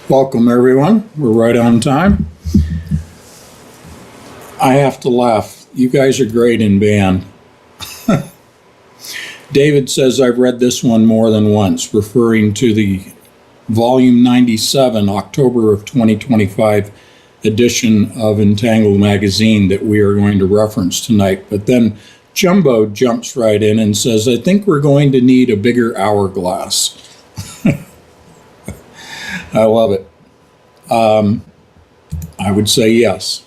Welcome, everyone. We're right on time. I have to laugh. You guys are great in band. David says, I've read this one more than once, referring to the volume 97, October of 2025 edition of Entangled magazine that we are going to reference tonight. But then Jumbo jumps right in and says, I think we're going to need a bigger hourglass. I love it. I would say yes.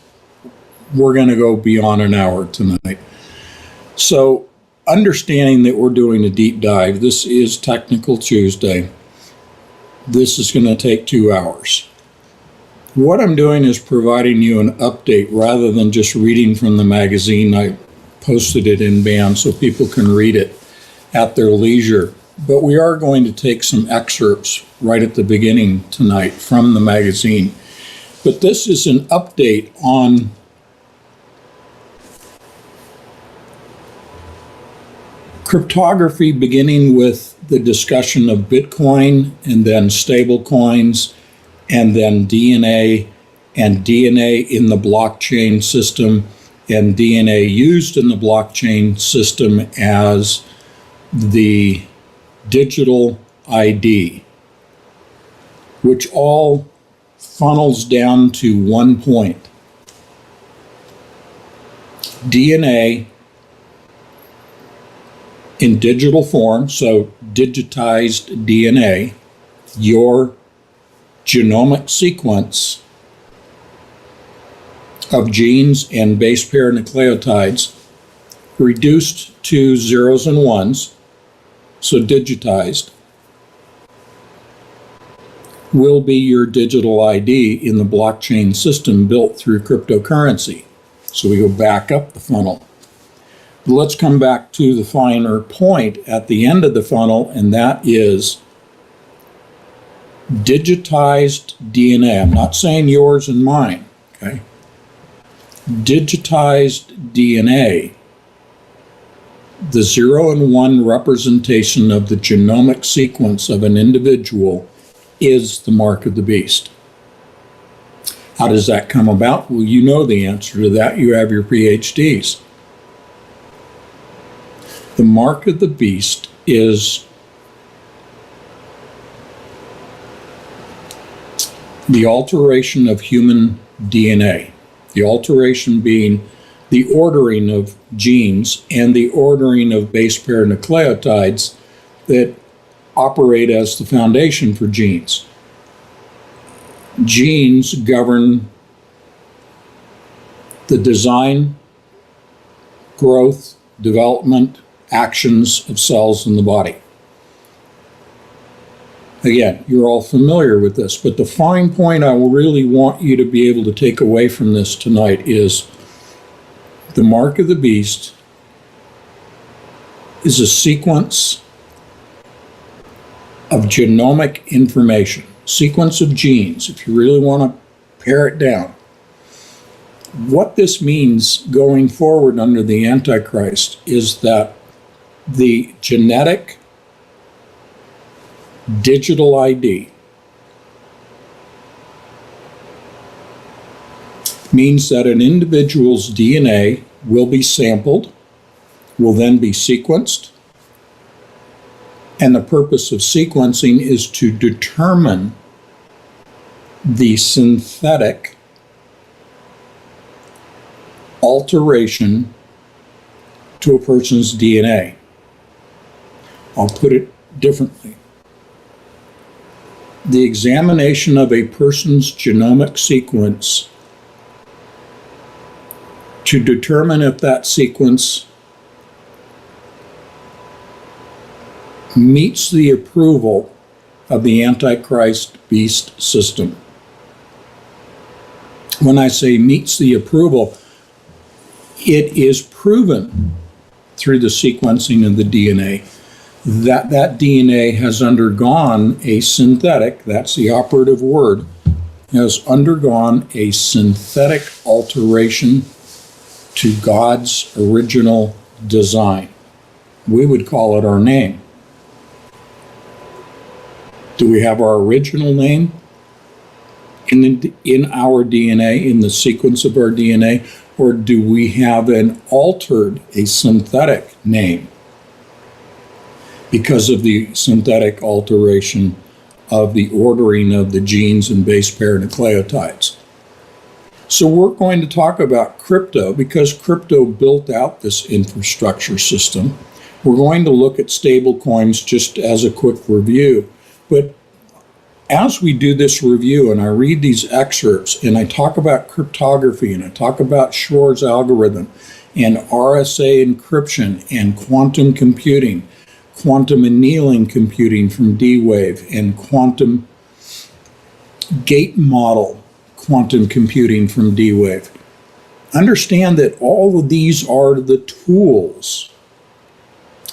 We're going to go beyond an hour tonight. So, understanding that we're doing a deep dive, this is Technical Tuesday. This is going to take 2 hours. What I'm doing is providing you an update rather than just reading from the magazine. I posted it in band so people can read it at their leisure. But we are going to take some excerpts right at the beginning tonight from the magazine. But this is an update on cryptography, beginning with the discussion of Bitcoin and then stable coins and then DNA and DNA in the blockchain system and DNA used in the blockchain system as the digital ID, which all funnels down to one point. DNA in digital form, so digitized DNA, your genomic sequence of genes and base pair nucleotides reduced to zeros and ones, so digitized, will be your digital ID in the blockchain system built through cryptocurrency. So we go back up the funnel. But let's come back to the finer point at the end of the funnel, and that is digitized DNA. I'm not saying yours and mine, okay? Digitized DNA, the 0 and 1 representation of the genomic sequence of an individual, is the mark of the beast. How does that come about? Well, you know the answer to that. You have your PhDs. The mark of the beast is the alteration of human DNA. The alteration being the ordering of genes and the ordering of base pair nucleotides that operate as the foundation for genes. Genes govern the design, growth, development, actions of cells in the body. Again, you're all familiar with this, but the fine point I really want you to be able to take away from this tonight is the mark of the beast is a sequence of genomic information, sequence of genes, if you really want to pare it down. What this means going forward under the Antichrist is that the genetic digital ID means that an individual's DNA will be sampled, will then be sequenced, and the purpose of sequencing is to determine the synthetic alteration to a person's DNA. I'll put it differently. The examination of a person's genomic sequence to determine if that sequence meets the approval of the Antichrist beast system. When I say meets the approval, it is proven through the sequencing of the DNA that that DNA has undergone a synthetic, that's the operative word, has undergone a synthetic alteration to God's original design. We would call it our name. Do we have our original name? in our DNA, in the sequence of our DNA, or do we have a synthetic name because of the synthetic alteration of the ordering of the genes and base pair nucleotides? So we're going to talk about crypto because crypto built out this infrastructure system. We're going to look at stable coins just as a quick review. But as we do this review and I read these excerpts and I talk about cryptography and I talk about Shor's algorithm and RSA encryption and quantum computing, quantum annealing computing from D-Wave and quantum gate model quantum computing from D-Wave, understand that all of these are the tools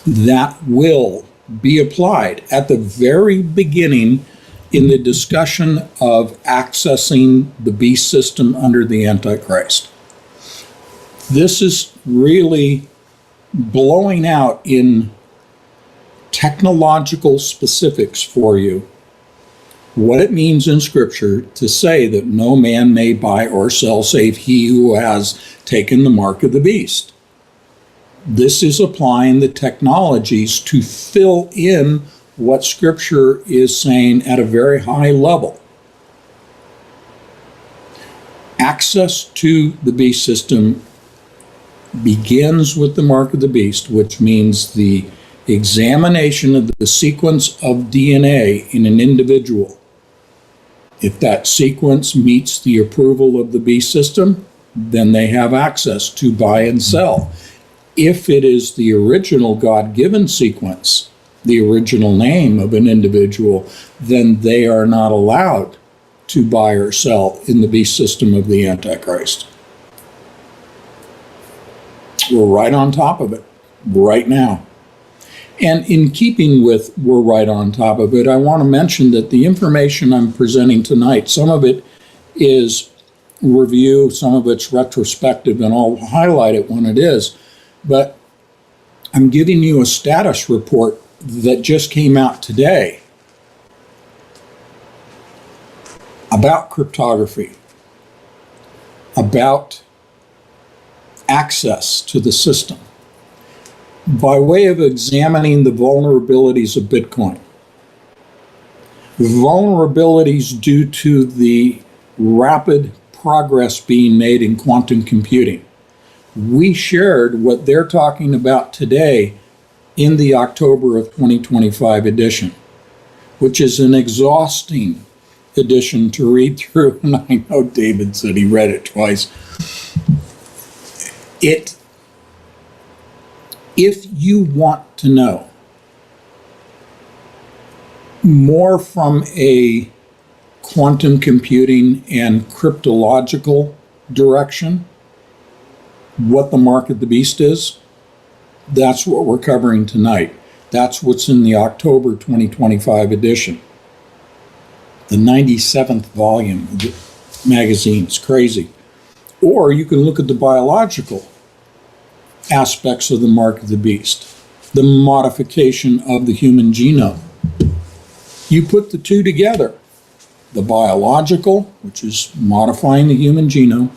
that will be applied at the very beginning in the discussion of accessing the beast system under the Antichrist. This is really blowing out in technological specifics for you what it means in Scripture to say that no man may buy or sell save he who has taken the mark of the beast. This is applying the technologies to fill in what Scripture is saying at a very high level. Access to the beast system begins with the mark of the beast, which means the examination of the sequence of DNA in an individual. If that sequence meets the approval of the beast system, then they have access to buy and sell. If it is the original God-given sequence, the original name of an individual, then they are not allowed to buy or sell in the beast system of the Antichrist. We're right on top of it right now. And in keeping with we're right on top of it, I want to mention that the information I'm presenting tonight, some of it is review, some of it's retrospective, and I'll highlight it when it is. But I'm giving you a status report that just came out today about cryptography, about access to the system, by way of examining the vulnerabilities of Bitcoin. Vulnerabilities due to the rapid progress being made in quantum computing. We shared what they're talking about today in the October of 2025 edition, which is an exhausting edition to read through, and I know David said he read it twice. If you want to know more from a quantum computing and cryptological direction, what the mark of the beast is, that's what we're covering tonight. That's what's in the October 2025 edition. The 97th volume of the magazine. It's crazy. Or you can look at the biological aspects of the mark of the beast, the modification of the human genome. You put the two together, the biological, which is modifying the human genome,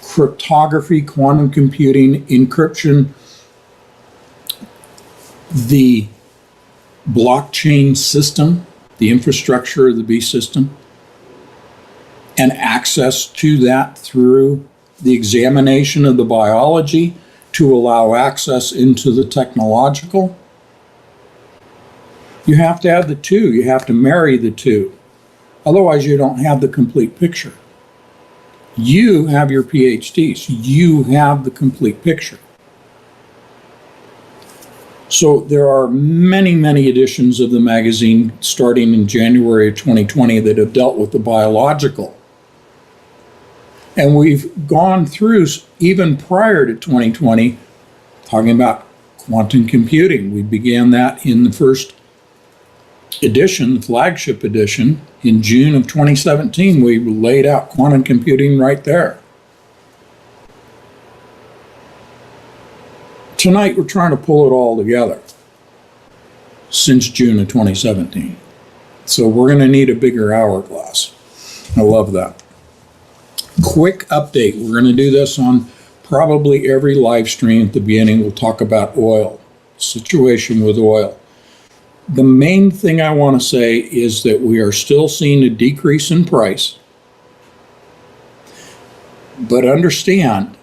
cryptography, quantum computing, encryption, the blockchain system, the infrastructure of the beast system, and access to that through the examination of the biology to allow access into the technological. You have to have the two. You have to marry the two. Otherwise, you don't have the complete picture. You have your PhDs. You have the complete picture. So there are many, many editions of the magazine starting in January of 2020 that have dealt with the biological. And we've gone through, even prior to 2020, talking about quantum computing. We began that in the first edition, the flagship edition, in June of 2017. We laid out quantum computing right there. Tonight, we're trying to pull it all together since June of 2017. So we're going to need a bigger hourglass. I love that. Quick update. We're going to do this on probably every live stream at the beginning. We'll talk about oil, situation with oil. The main thing I want to say is that we are still seeing a decrease in price. But understand,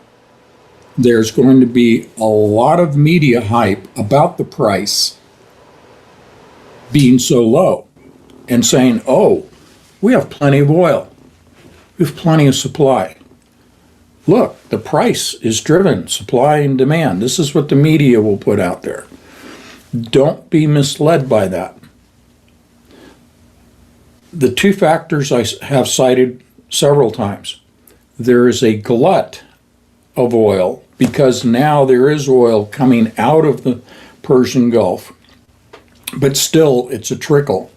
there's going to be a lot of media hype about the price being so low and saying, oh, we have plenty of oil. We have plenty of supply. Look, the price is driven, supply and demand. This is what the media will put out there. Don't be misled by that. The two factors I have cited several times. There is a glut of oil because now there is oil coming out of the Persian Gulf, but still it's a trickle.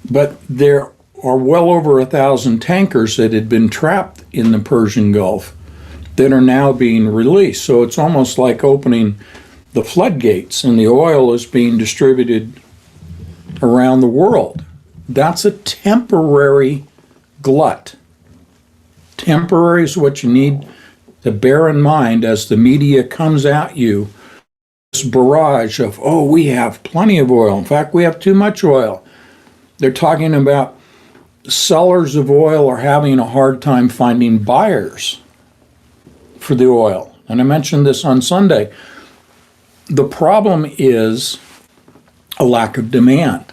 But there are well over 1,000 tankers that had been trapped in the Persian Gulf that are now being released. So it's almost like opening the floodgates and the oil is being distributed around the world. That's a temporary glut. Temporary is what you need to bear in mind as the media comes at you. This barrage of, oh, we have plenty of oil. In fact, we have too much oil. They're talking about sellers of oil are having a hard time finding buyers for the oil. And I mentioned this on Sunday. The problem is a lack of demand.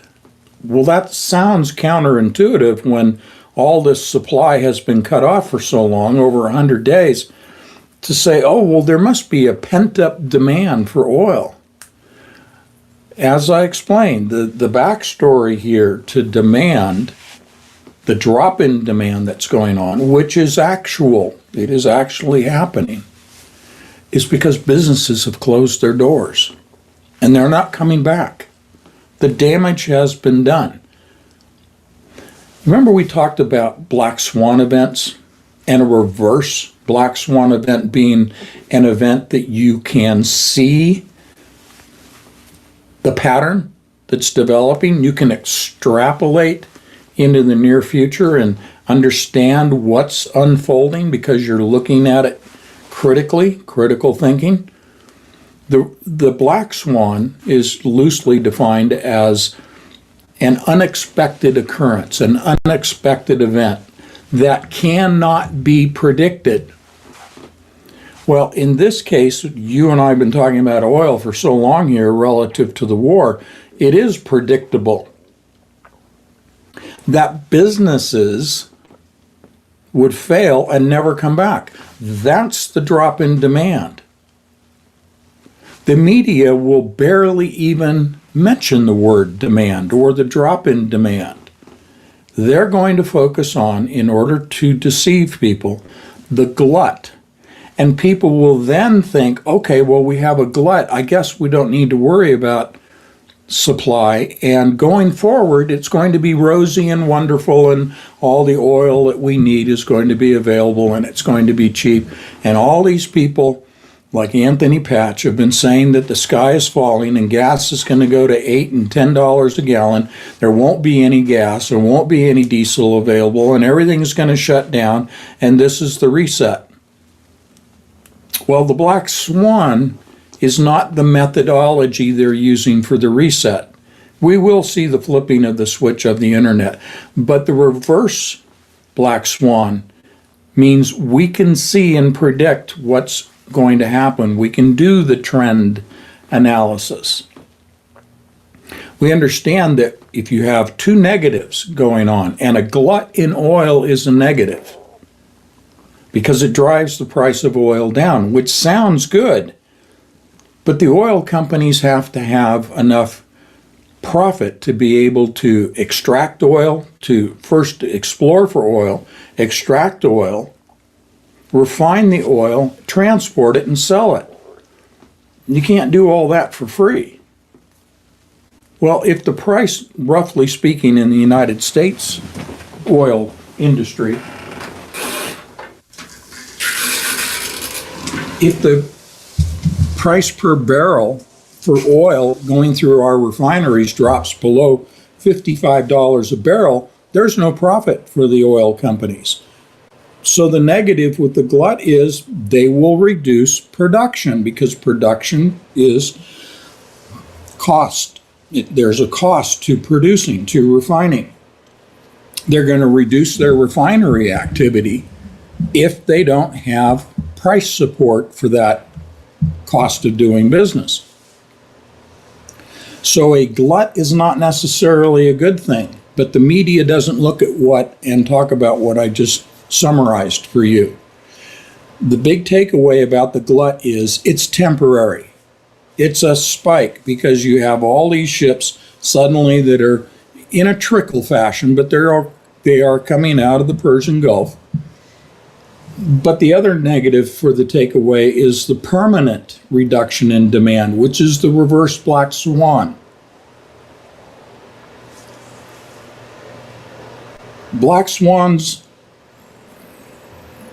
Well, that sounds counterintuitive when all this supply has been cut off for so long, over 100 days, to say, oh, well, there must be a pent-up demand for oil. As I explained, the backstory here to demand, the drop in demand that's going on, which is actual, it is actually happening, is because businesses have closed their doors and they're not coming back. The damage has been done. Remember we talked about black swan events and a reverse black swan event being an event that you can see the pattern that's developing. You can extrapolate into the near future and understand what's unfolding because you're looking at it critically, critical thinking. The black swan is loosely defined as an unexpected occurrence, an unexpected event that cannot be predicted. Well, in this case, you and I have been talking about oil for so long here relative to the war, it is predictable that businesses would fail and never come back. That's the drop in demand. The media will barely even mention the word demand or the drop in demand. They're going to focus on, in order to deceive people, the glut. And people will then think, okay, well, we have a glut. I guess we don't need to worry about supply. And going forward, it's going to be rosy and wonderful, and all the oil that we need is going to be available, and it's going to be cheap. And all these people, like Anthony Patch, have been saying that the sky is falling and gas is going to go to $8 and $10 a gallon. There won't be any gas, there won't be any diesel available, and everything is going to shut down, and this is the reset. Well, the black swan is not the methodology they're using for the reset. We will see the flipping of the switch of the internet, but the reverse black swan means we can see and predict what's going to happen. We can do the trend analysis. We understand that if you have two negatives going on, and a glut in oil is a negative because it drives the price of oil down, which sounds good, but the oil companies have to have enough profit to be able to extract oil, to first explore for oil, extract oil, refine the oil, transport it, and sell it. You can't do all that for free. Well, if the price, roughly speaking, in the United States oil industry, if the price per barrel for oil going through our refineries drops below $55 a barrel, there's no profit for the oil companies. So the negative with the glut is they will reduce production because production is cost. There's a cost to producing, to refining. They're going to reduce their refinery activity if they don't have price support for that cost of doing business. So a glut is not necessarily a good thing, but the media doesn't look at what and talk about what I just summarized for you. The big takeaway about the glut is it's temporary. It's a spike because you have all these ships suddenly that are in a trickle fashion, but they are coming out of the Persian Gulf. But the other negative for the takeaway is the permanent reduction in demand, which is the reverse black swan. Black swans,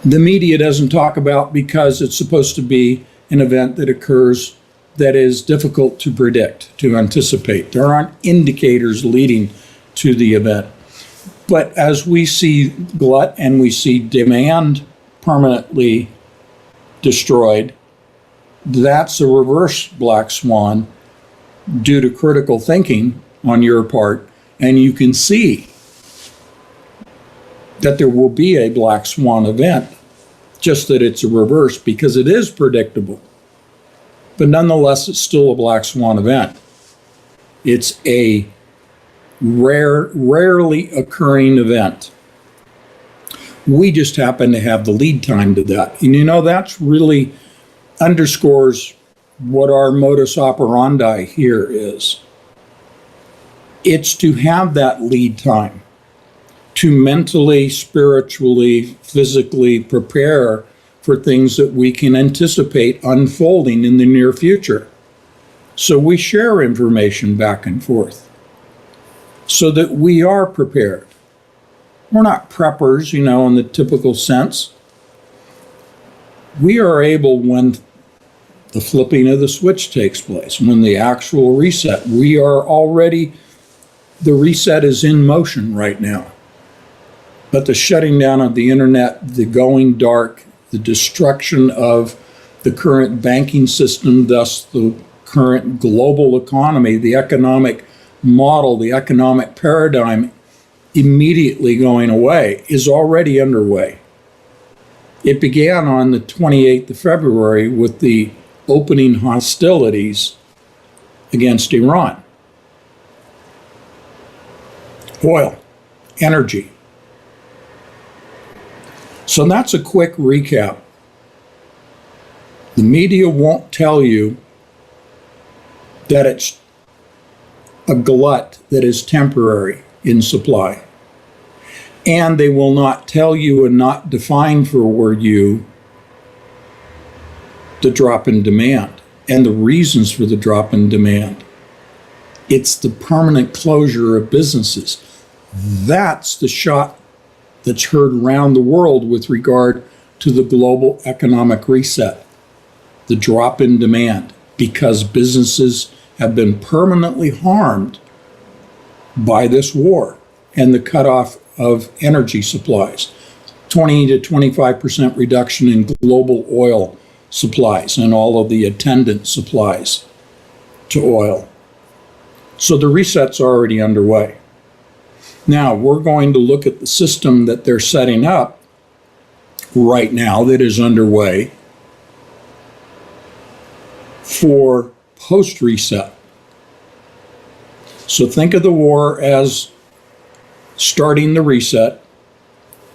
the media doesn't talk about because it's supposed to be an event that occurs that is difficult to predict, to anticipate. There aren't indicators leading to the event. But as we see glut and we see demand permanently destroyed, that's a reverse black swan due to critical thinking on your part, and you can see that there will be a black swan event, just that it's a reverse because it is predictable. But nonetheless, it's still a black swan event. It's a rarely occurring event. We just happen to have the lead time to that. And you know, that's really underscores what our modus operandi here is. It's to have that lead time to mentally, spiritually, physically prepare for things that we can anticipate unfolding in the near future. So we share information back and forth so that we are prepared. We're not preppers, you know, in the typical sense. We are able, when the flipping of the switch takes place, when the actual reset, the reset is in motion right now. But the shutting down of the internet, the going dark, the destruction of the current banking system, thus the current global economy, the economic model, the economic paradigm immediately going away is already underway. It began on the 28th of February with the opening hostilities against Iran. Oil, energy. So that's a quick recap. The media won't tell you that it's a glut that is temporary in supply. And they will not tell you and not define for you the drop in demand and the reasons for the drop in demand. It's the permanent closure of businesses. That's the shot that's heard around the world with regard to the global economic reset, the drop in demand, because businesses have been permanently harmed by this war and the cutoff of energy supplies. 20 to 25% reduction in global oil supplies and all of the attendant supplies to oil. So the reset's already underway. Now, we're going to look at the system that they're setting up right now that is underway for post-reset. So think of the war as starting the reset.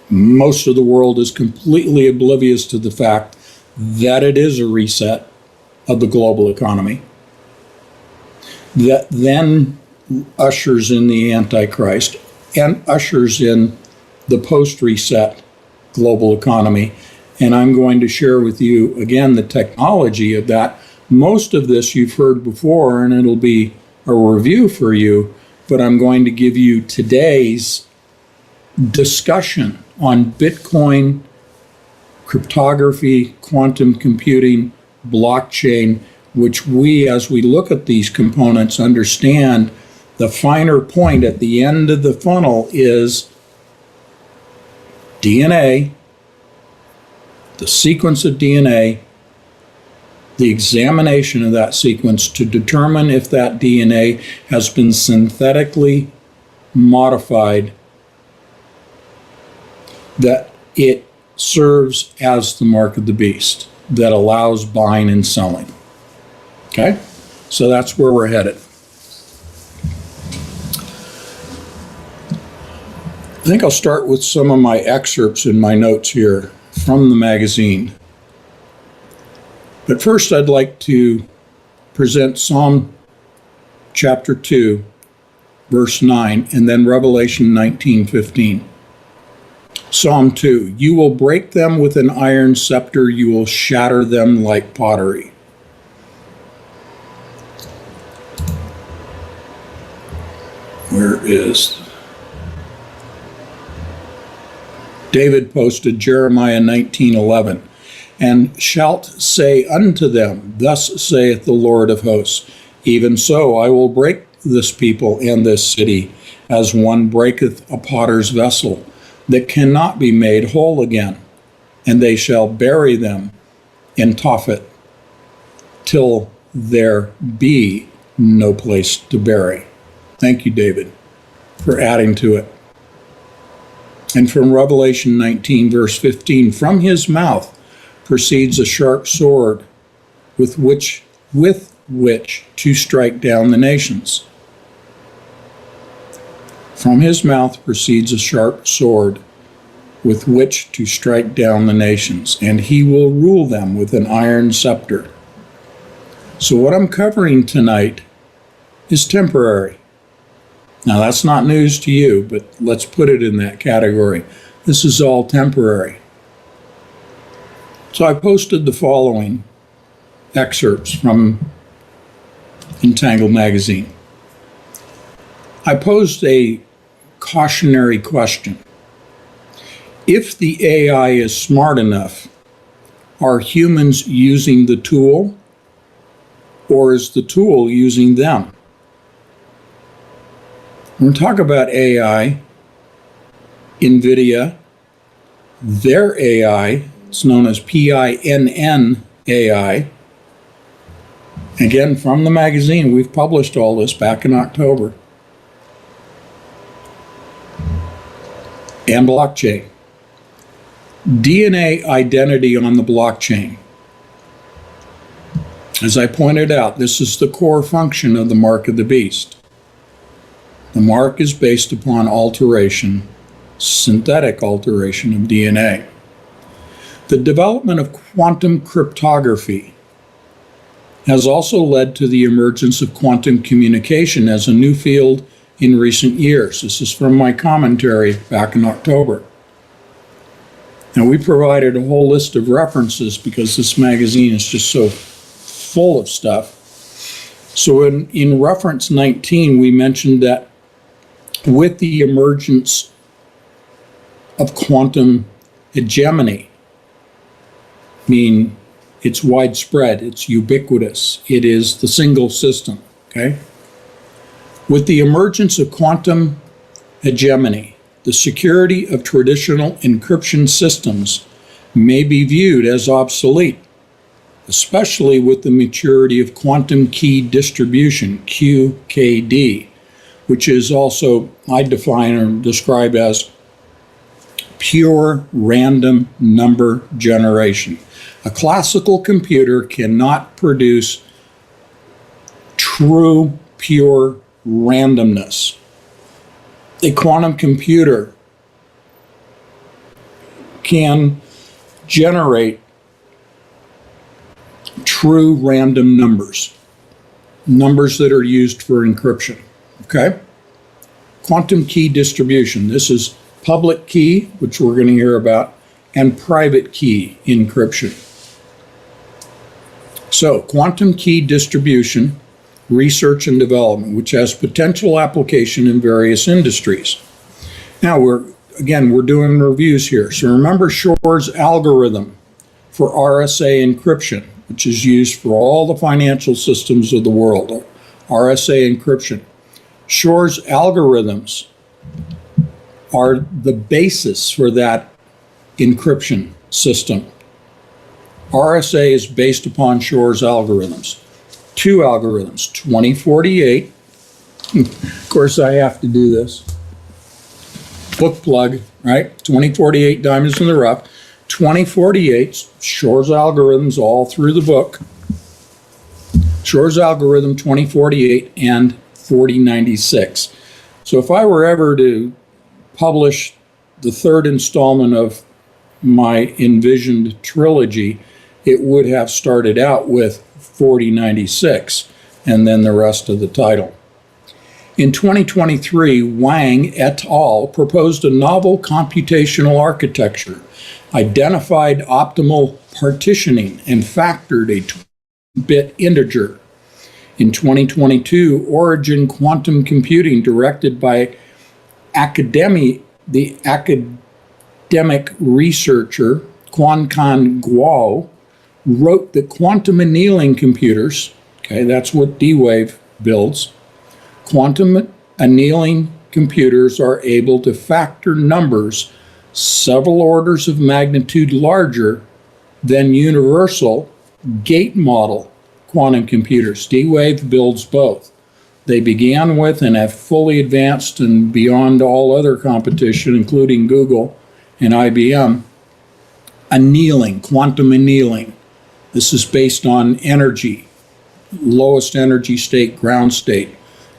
Most of the world is completely oblivious to the fact that it is a reset of the global economy that then ushers in the Antichrist and ushers in the post-reset global economy. And I'm going to share with you, again, the technology of that. Most of this you've heard before, and it'll be a review for you, but I'm going to give you today's discussion on Bitcoin, cryptography, quantum computing, blockchain, which we, as we look at these components, understand the finer point at the end of the funnel is DNA, the sequence of DNA, the examination of that sequence to determine if that DNA has been synthetically modified, that it serves as the mark of the beast that allows buying and selling. Okay? So that's where we're headed. I think I'll start with some of my excerpts in my notes here from the magazine. But first, I'd like to present Psalm chapter 2, verse 9, and then Revelation 19:15. Psalm 2, you will break them with an iron scepter, you will shatter them like pottery. Where is David posted Jeremiah 19:11, and shalt say unto them, thus saith the Lord of hosts, even so I will break this people and this city, as one breaketh a potter's vessel, that cannot be made whole again, and they shall bury them in Tophet, till there be no place to bury. Thank you, David, for adding to it. And from Revelation 19, verse 15, from his mouth proceeds a sharp sword with which to strike down the nations. From his mouth proceeds a sharp sword with which to strike down the nations, and he will rule them with an iron scepter. So what I'm covering tonight is temporary. Now, that's not news to you, but let's put it in that category. This is all temporary. So I posted the following excerpts from Entangled magazine. I posed a cautionary question. If the AI is smart enough, are humans using the tool, or is the tool using them? When we talk about AI, NVIDIA, their AI, it's known as PINN AI. Again, from the magazine, we've published all this back in October. And blockchain. DNA identity on the blockchain. As I pointed out, this is the core function of the mark of the beast. The mark is based upon alteration, synthetic alteration of DNA. The development of quantum cryptography has also led to the emergence of quantum communication as a new field in recent years. This is from my commentary back in October. And we provided a whole list of references because this magazine is just so full of stuff. So in reference 19, we mentioned that with the emergence of quantum hegemony, meaning it's widespread, it's ubiquitous, it is the single system, okay? With the emergence of quantum hegemony, the security of traditional encryption systems may be viewed as obsolete, especially with the maturity of quantum key distribution, QKD, which is also, I define or describe as pure random number generation. A classical computer cannot produce true, pure randomness. A quantum computer can generate true random numbers, numbers that are used for encryption. Okay? Quantum key distribution. This is public key, which we're going to hear about, and private key encryption. So, quantum key distribution, research and development, which has potential application in various industries. Now, we're doing reviews here. So remember Shor's algorithm for RSA encryption, which is used for all the financial systems of the world, RSA encryption. Shor's algorithms are the basis for that encryption system. RSA is based upon Shor's algorithms. Two algorithms, 2048. Of course, I have to do this. Book plug, right? 2048 diamonds in the rough. 2048, Shor's algorithms all through the book. Shor's algorithm 2048 and 4096. So if I were ever to publish the third installment of my envisioned trilogy, it would have started out with 4096 and then the rest of the title. In 2023, Wang et al. Proposed a novel computational architecture, identified optimal partitioning, and factored a 2-bit integer. In 2022, Origin Quantum Computing, directed by the academic researcher Quankan Guo, wrote that quantum annealing computers, okay, that's what D-Wave builds, quantum annealing computers are able to factor numbers several orders of magnitude larger than universal gate model quantum computers. D-Wave builds both. They began with and have fully advanced and beyond all other competition, including Google and IBM, annealing, quantum annealing. This is based on energy, lowest energy state, ground state,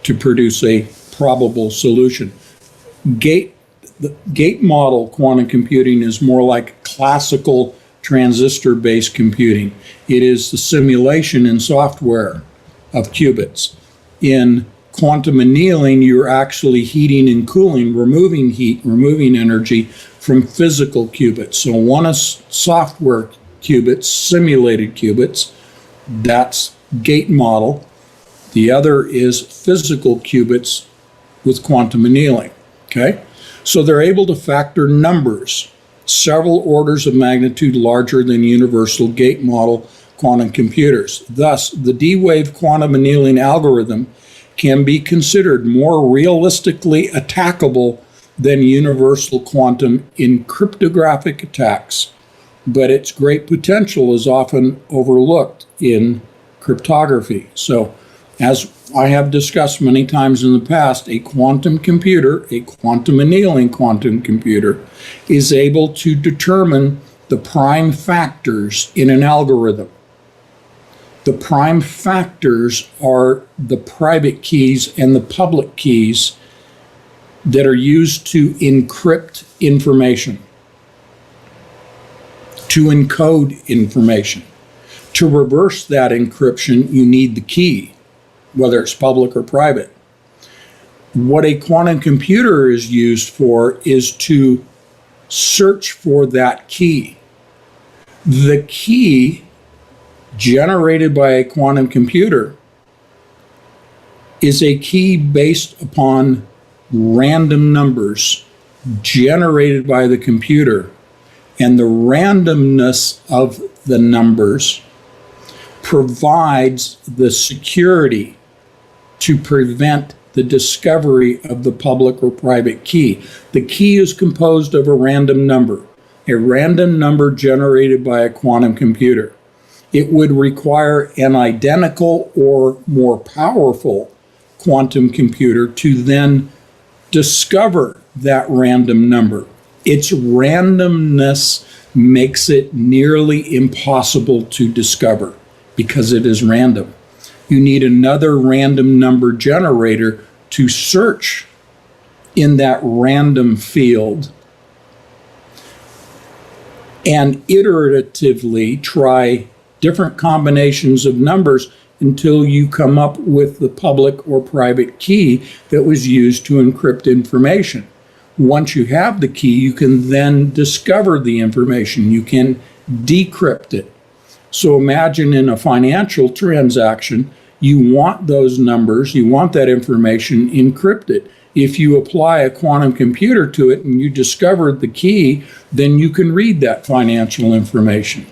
to produce a probable solution. Gate model quantum computing is more like classical transistor-based computing. It is the simulation in software of qubits. In quantum annealing, you're actually heating and cooling, removing heat, removing energy from physical qubits. So one is software qubits, simulated qubits. That's gate model. The other is physical qubits with quantum annealing, okay? So they're able to factor numbers several orders of magnitude larger than universal gate model quantum computers. Thus, the D-Wave quantum annealing algorithm can be considered more realistically attackable than universal quantum in cryptographic attacks, but its great potential is often overlooked in cryptography. So, as I have discussed many times in the past, a quantum computer, a quantum annealing quantum computer, is able to determine the prime factors in an algorithm. The prime factors are the private keys and the public keys that are used to encrypt information, to encode information. To reverse that encryption, you need the key, whether it's public or private. What a quantum computer is used for is to search for that key. The key generated by a quantum computer is a key based upon random numbers generated by the computer, and the randomness of the numbers provides the security to prevent the discovery of the public or private key. The key is composed of a random number generated by a quantum computer. It would require an identical or more powerful quantum computer to then discover that random number. Its randomness makes it nearly impossible to discover because it is random. You need another random number generator to search in that random field and iteratively try different combinations of numbers until you come up with the public or private key that was used to encrypt information. Once you have the key, you can then discover the information. You can decrypt it. So imagine in a financial transaction, you want those numbers, you want that information encrypted. If you apply a quantum computer to it and you discover the key, then you can read that financial information.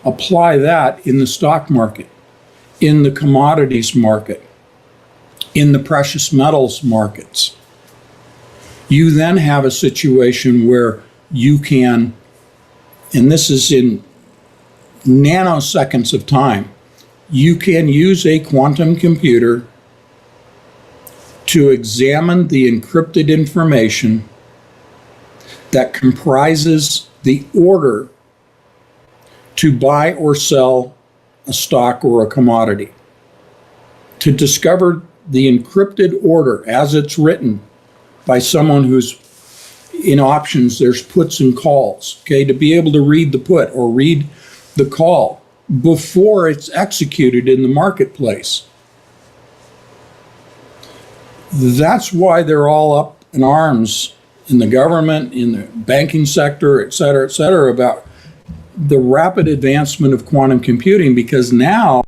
Apply that in the stock market, in the commodities market, in the precious metals markets. You then have a situation where you can and this is in nanoseconds of time, you can use a quantum computer to examine the encrypted information that comprises the order to buy or sell a stock or a commodity. To discover the encrypted order as it's written by someone who's in options, there's puts and calls, okay, to be able to read the put or read the call before it's executed in the marketplace. That's why they're all up in arms in the government, in the banking sector, et cetera, about the rapid advancement of quantum computing, because now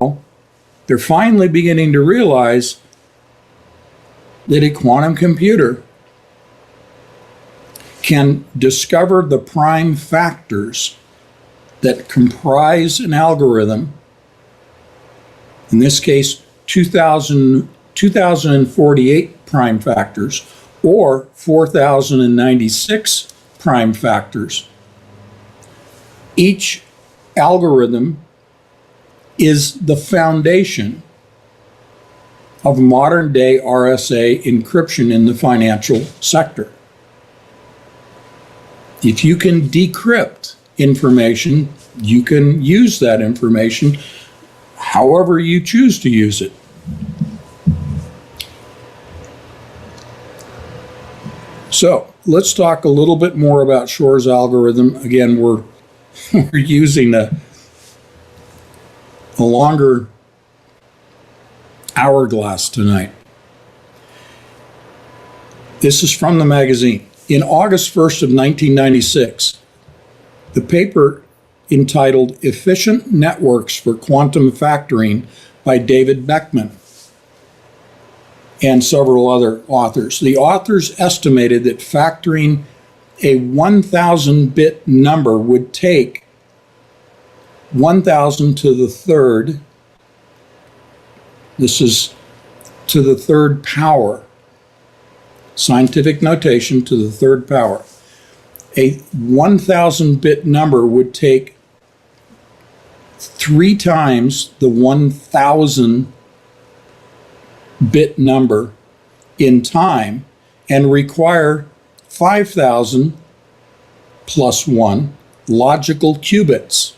they're finally beginning to realize that a quantum computer can discover the prime factors that comprise an algorithm, in this case 2048 prime factors or 4096 prime factors. Each algorithm is the foundation of modern day RSA encryption in the financial sector. If you can decrypt information, you can use that information however you choose to use it. So let's talk a little bit more about Shor's algorithm. Again, we're using a longer hourglass tonight. This is from the magazine. In August 1st of 1996, the paper entitled Efficient Networks for Quantum Factoring by David Beckman and several other authors. The authors estimated that factoring a 1,000-bit number would take 1,000 to the third, this is to the third power, scientific notation to the third power. A 1,000-bit number would take 3 times the 1,000-bit number in time and require 5,000 plus 1 logical qubits.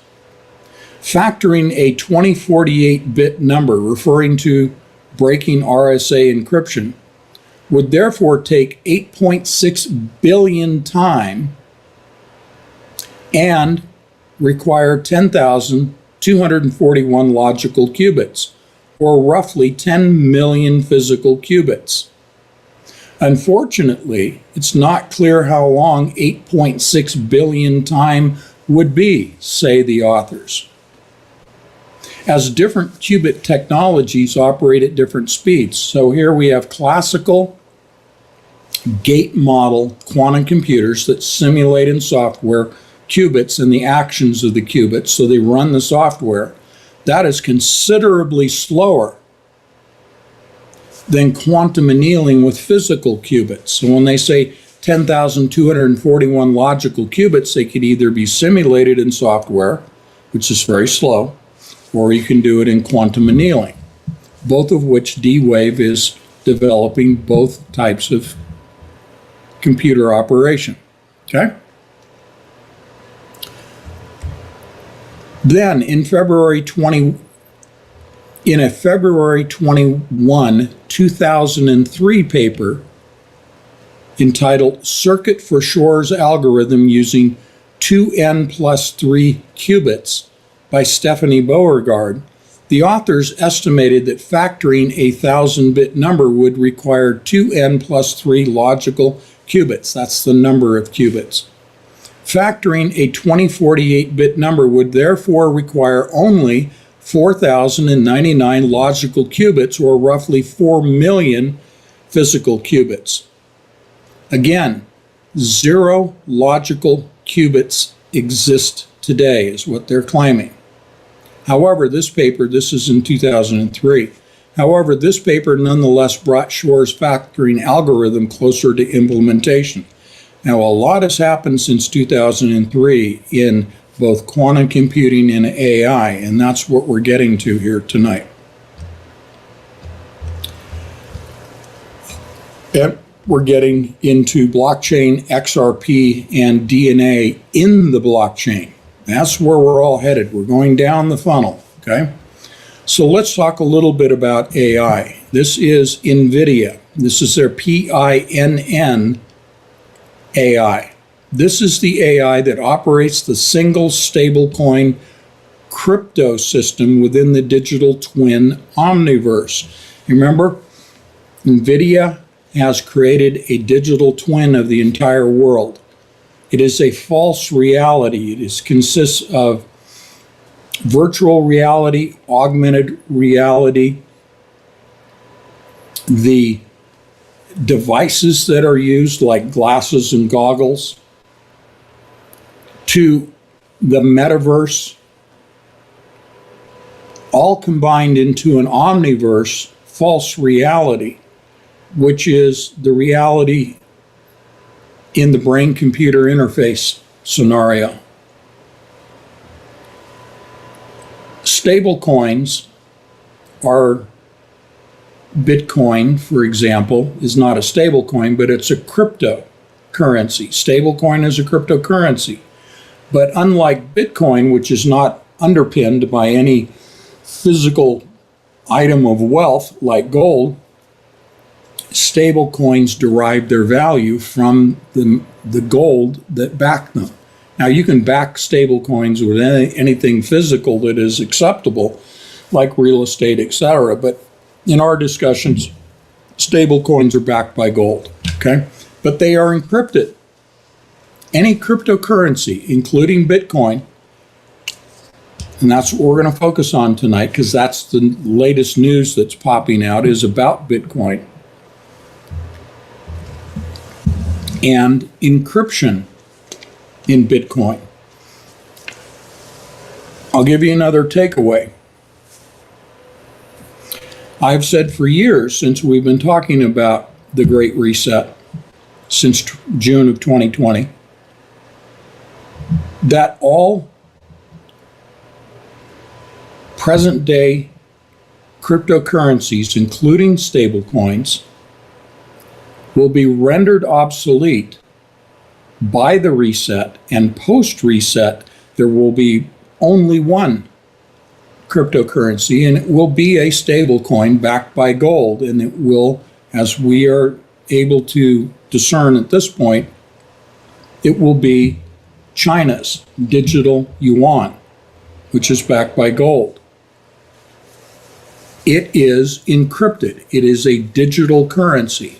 Factoring a 2048-bit number, referring to breaking RSA encryption, would therefore take 8.6 billion time and require 10,241 logical qubits, or roughly 10 million physical qubits. Unfortunately, it's not clear how long 8.6 billion time would be, say the authors, as different qubit technologies operate at different speeds. So here we have classical gate model quantum computers that simulate in software qubits and the actions of the qubits, so they run the software. That is considerably slower than quantum annealing with physical qubits. So when they say 10,241 logical qubits, they could either be simulated in software, which is very slow, or you can do it in quantum annealing, both of which D-Wave is developing both types of computer operation. Okay? Then in a February 21, 2003 paper entitled Circuit for Shor's Algorithm Using 2n plus 3 Qubits by Stephanie Beauregard, the authors estimated that factoring a 1,000-bit number would require 2n plus 3 logical qubits. That's the number of qubits. Factoring a 2048-bit number would therefore require only 4,099 logical qubits, or roughly 4 million physical qubits. Again, 0 logical qubits exist today, is what they're claiming. However, this is in 2003. However, this paper nonetheless brought Shor's factoring algorithm closer to implementation. Now, a lot has happened since 2003 in both quantum computing and AI, and that's what we're getting to here tonight. And we're getting into blockchain, XRP, and DNA in the blockchain. That's where we're all headed. We're going down the funnel, okay? So let's talk a little bit about AI. This is NVIDIA. This is their PINN AI. This is the AI that operates the single stablecoin crypto system within the digital twin omniverse. You remember, NVIDIA has created a digital twin of the entire world. It is a false reality. It consists of virtual reality, augmented reality, the devices that are used like glasses and goggles, to the metaverse, all combined into an omniverse false reality, which is the reality in the brain-computer interface scenario. Stable coins are Bitcoin, for example, is not a stable coin, but it's a cryptocurrency. Stable coin is a cryptocurrency. But unlike Bitcoin, which is not underpinned by any physical item of wealth like gold, stable coins derive their value from the gold that back them. Now, you can back stable coins with anything physical that is acceptable, like real estate, etc. But in our discussions, stable coins are backed by gold, okay? But they are encrypted. Any cryptocurrency, including Bitcoin, and that's what we're going to focus on tonight, because that's the latest news that's popping out, is about Bitcoin and encryption in Bitcoin. I'll give you another takeaway. I've said for years, since we've been talking about the Great Reset, since June of 2020, that all present day cryptocurrencies, including stablecoins, will be rendered obsolete by the reset, and post-reset, there will be only one cryptocurrency, and it will be a stablecoin backed by gold, and it will, as we are able to discern at this point, it will be China's digital yuan, which is backed by gold. It is encrypted. It is a digital currency.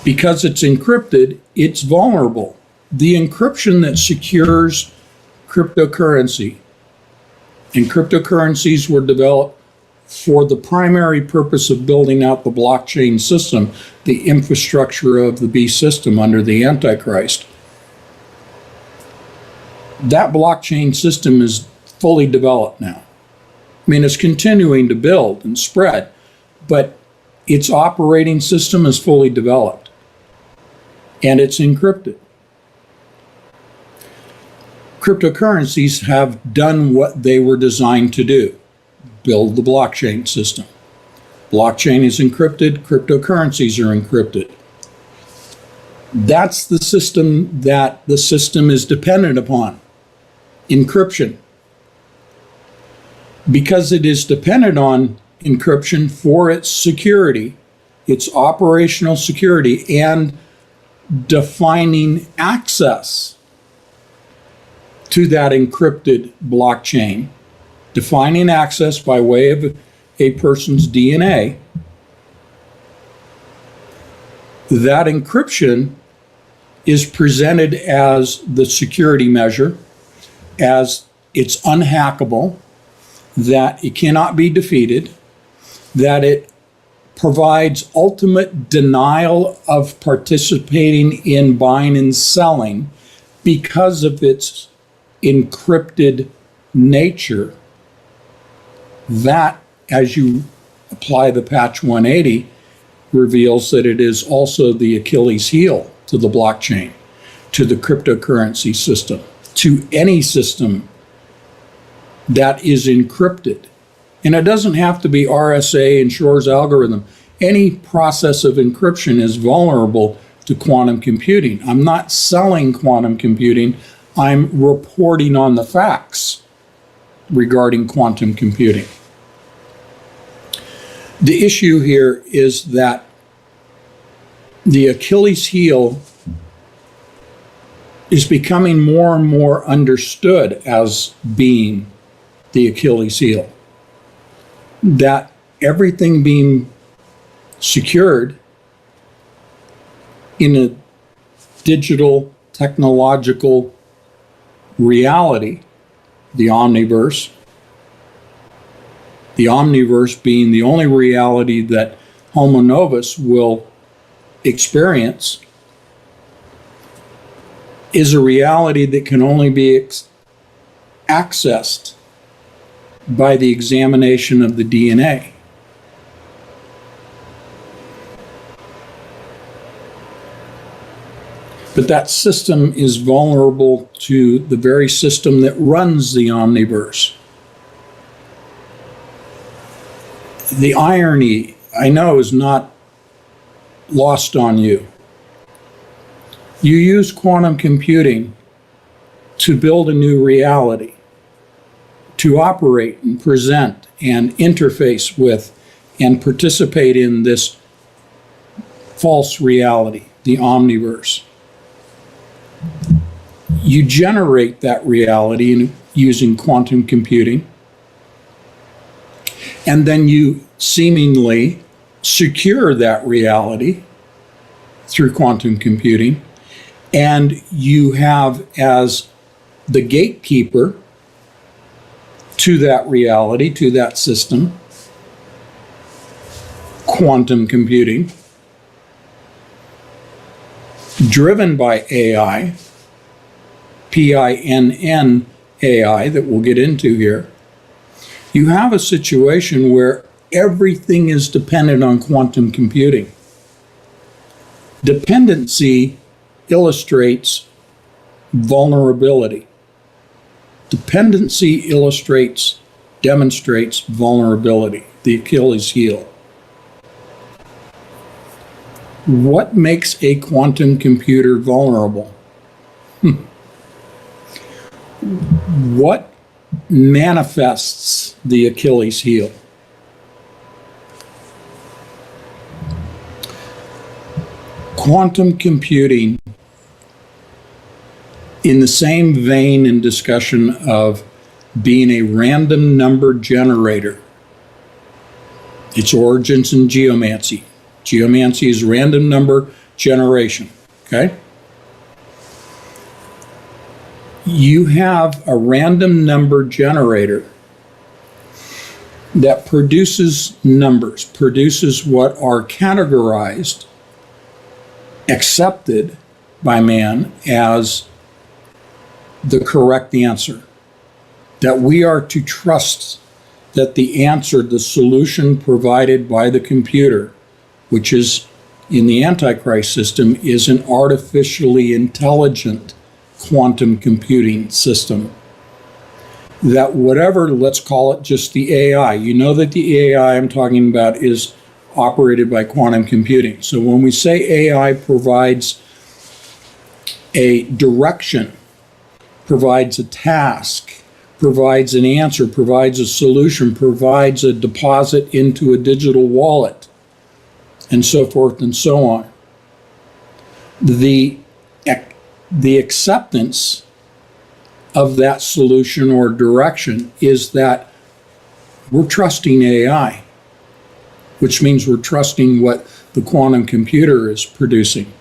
Because it's encrypted, it's vulnerable. The encryption that secures cryptocurrency, and cryptocurrencies were developed for the primary purpose of building out the blockchain system, the infrastructure of the beast system under the Antichrist. That blockchain system is fully developed now. I mean, it's continuing to build and spread, but its operating system is fully developed, and it's encrypted. Cryptocurrencies have done what they were designed to do: build the blockchain system. Blockchain is encrypted, cryptocurrencies are encrypted. That's the system that the system is dependent upon, encryption. Because it is dependent on encryption for its security, its operational security, and defining access to that encrypted blockchain, defining access by way of a person's DNA, that encryption is presented as the security measure, as it's unhackable, that it cannot be defeated, that it provides ultimate denial of participating in buying and selling because of its encrypted nature. That, as you apply the patch 180, reveals that it is also the Achilles heel to the blockchain. to the cryptocurrency system, to any system that is encrypted. And it doesn't have to be RSA and Shor's algorithm. Any process of encryption is vulnerable to quantum computing. I'm not selling quantum computing. I'm reporting on the facts regarding quantum computing. The issue here is that the Achilles heel is becoming more and more understood as being the Achilles heel. That everything being secured in a digital technological reality, the omniverse being the only reality that Homo novus will experience, is a reality that can only be accessed by the examination of the DNA. But that system is vulnerable to the very system that runs the omniverse. The irony, I know, is not lost on you. You use quantum computing to build a new reality, to operate and present and interface with and participate in this false reality, the omniverse. You generate that reality using quantum computing, and then you seemingly secure that reality through quantum computing, and you have as the gatekeeper to that reality, to that system, quantum computing, driven by AI, PINN AI, that we'll get into here. You have a situation where everything is dependent on quantum computing. Dependency illustrates vulnerability. Dependency demonstrates vulnerability, the Achilles heel. What makes a quantum computer vulnerable? What manifests the Achilles heel? Quantum computing, in the same vein and discussion of being a random number generator, its origins in geomancy. Geomancy is random number generation, okay? You have a random number generator that produces numbers, produces what are categorized, accepted by man as the correct answer. That we are to trust that the answer, the solution provided by the computer, which is in the Antichrist system, is an artificially intelligent quantum computing system. That whatever, let's call it just the AI, you know that the AI I'm talking about is operated by quantum computing. So when we say AI provides a direction, provides a task, provides an answer, provides a solution, provides a deposit into a digital wallet, and so forth and so on. The acceptance of that solution or direction is that we're trusting AI, which means we're trusting what the quantum computer is producing.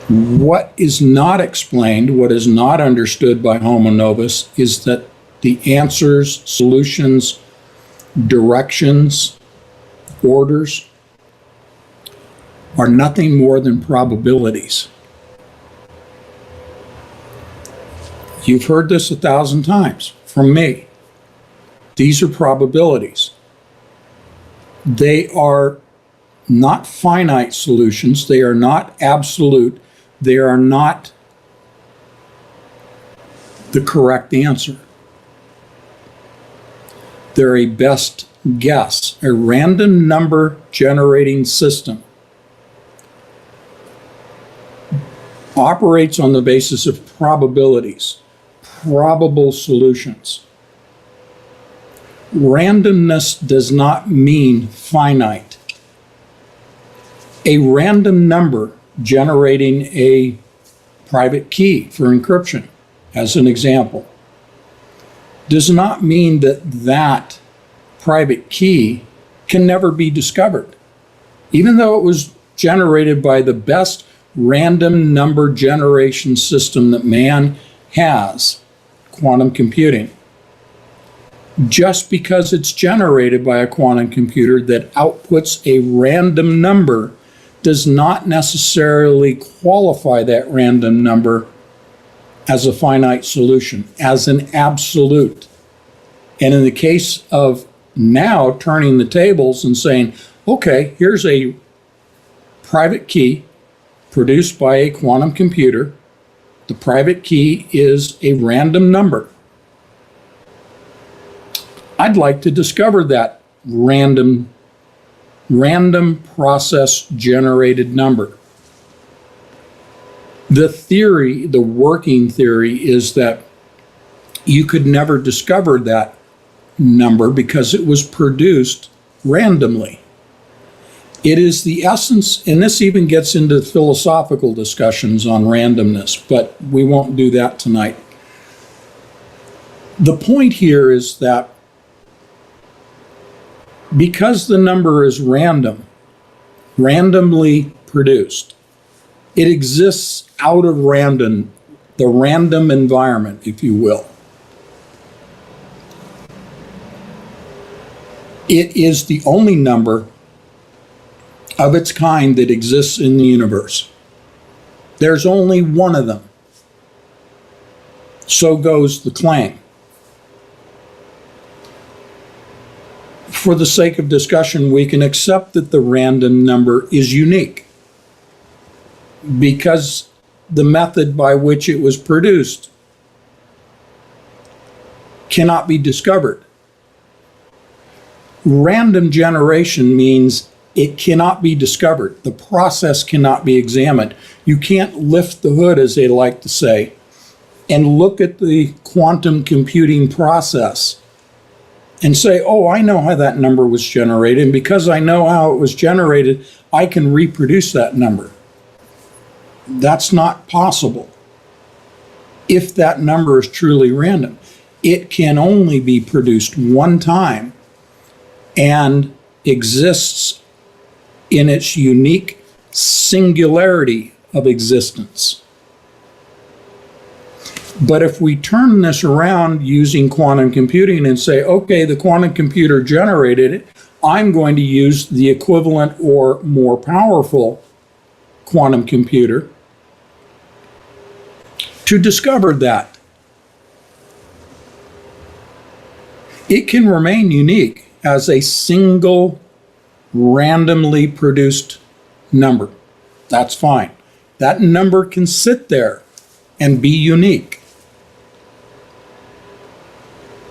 What is not explained, what is not understood by Homo novus, is that the answers, solutions, directions, orders are nothing more than probabilities. You've heard this 1,000 times from me. These are probabilities. They are not finite solutions. They are not absolute. They are not the correct answer. They're a best guess, a random number generating system. Operates on the basis of probabilities, probable solutions. Randomness does not mean finite. A random number generating a private key for encryption, as an example, does not mean that that private key can never be discovered. Even though it was generated by the best random number generation system that man has, quantum computing. Just because it's generated by a quantum computer that outputs a random number does not necessarily qualify that random number as a finite solution, as an absolute. And in the case of now turning the tables and saying, okay, here's a private key produced by a quantum computer. The private key is a random number. I'd like to discover that random process generated number. The theory, the working theory, is that you could never discover that number because it was produced randomly. It is the essence, and this even gets into philosophical discussions on randomness, but we won't do that tonight. The point here is that because the number is random, randomly produced, it exists out of the random environment, if you will. It is the only number of its kind that exists in the universe. There's only one of them. So goes the claim. For the sake of discussion, we can accept that the random number is unique because the method by which it was produced cannot be discovered. Random generation means it cannot be discovered. The process cannot be examined. You can't lift the hood, as they like to say, and look at the quantum computing process and say, oh, I know how that number was generated, and because I know how it was generated, I can reproduce that number. That's not possible if that number is truly random. It can only be produced one time and exists in its unique singularity of existence. But if we turn this around using quantum computing and say, okay, the quantum computer generated it, I'm going to use the equivalent or more powerful quantum computer to discover that. It can remain unique as a single randomly produced number. That's fine. That number can sit there and be unique.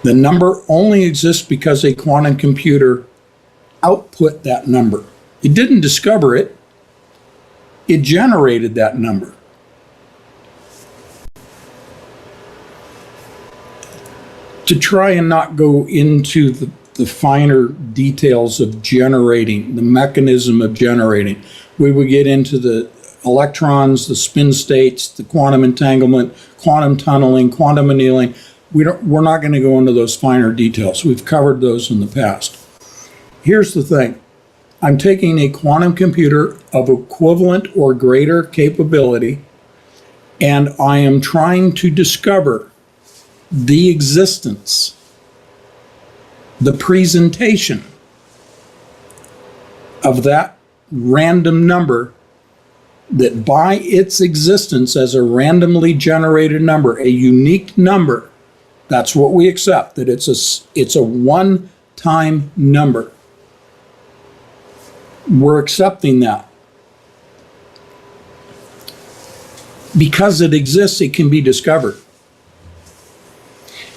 The number only exists because a quantum computer output that number. It didn't discover it. It generated that number. To try and not go into the finer details of generating, the mechanism of generating, we would get into the electrons, the spin states, the quantum entanglement, quantum tunneling, quantum annealing. We're not going to go into those finer details. We've covered those in the past. Here's the thing. I'm taking a quantum computer of equivalent or greater capability, and I am trying to discover the existence, the presentation of that random number that by its existence as a randomly generated number, a unique number, that's what we accept, that it's a one-time number. We're accepting that. Because it exists, it can be discovered.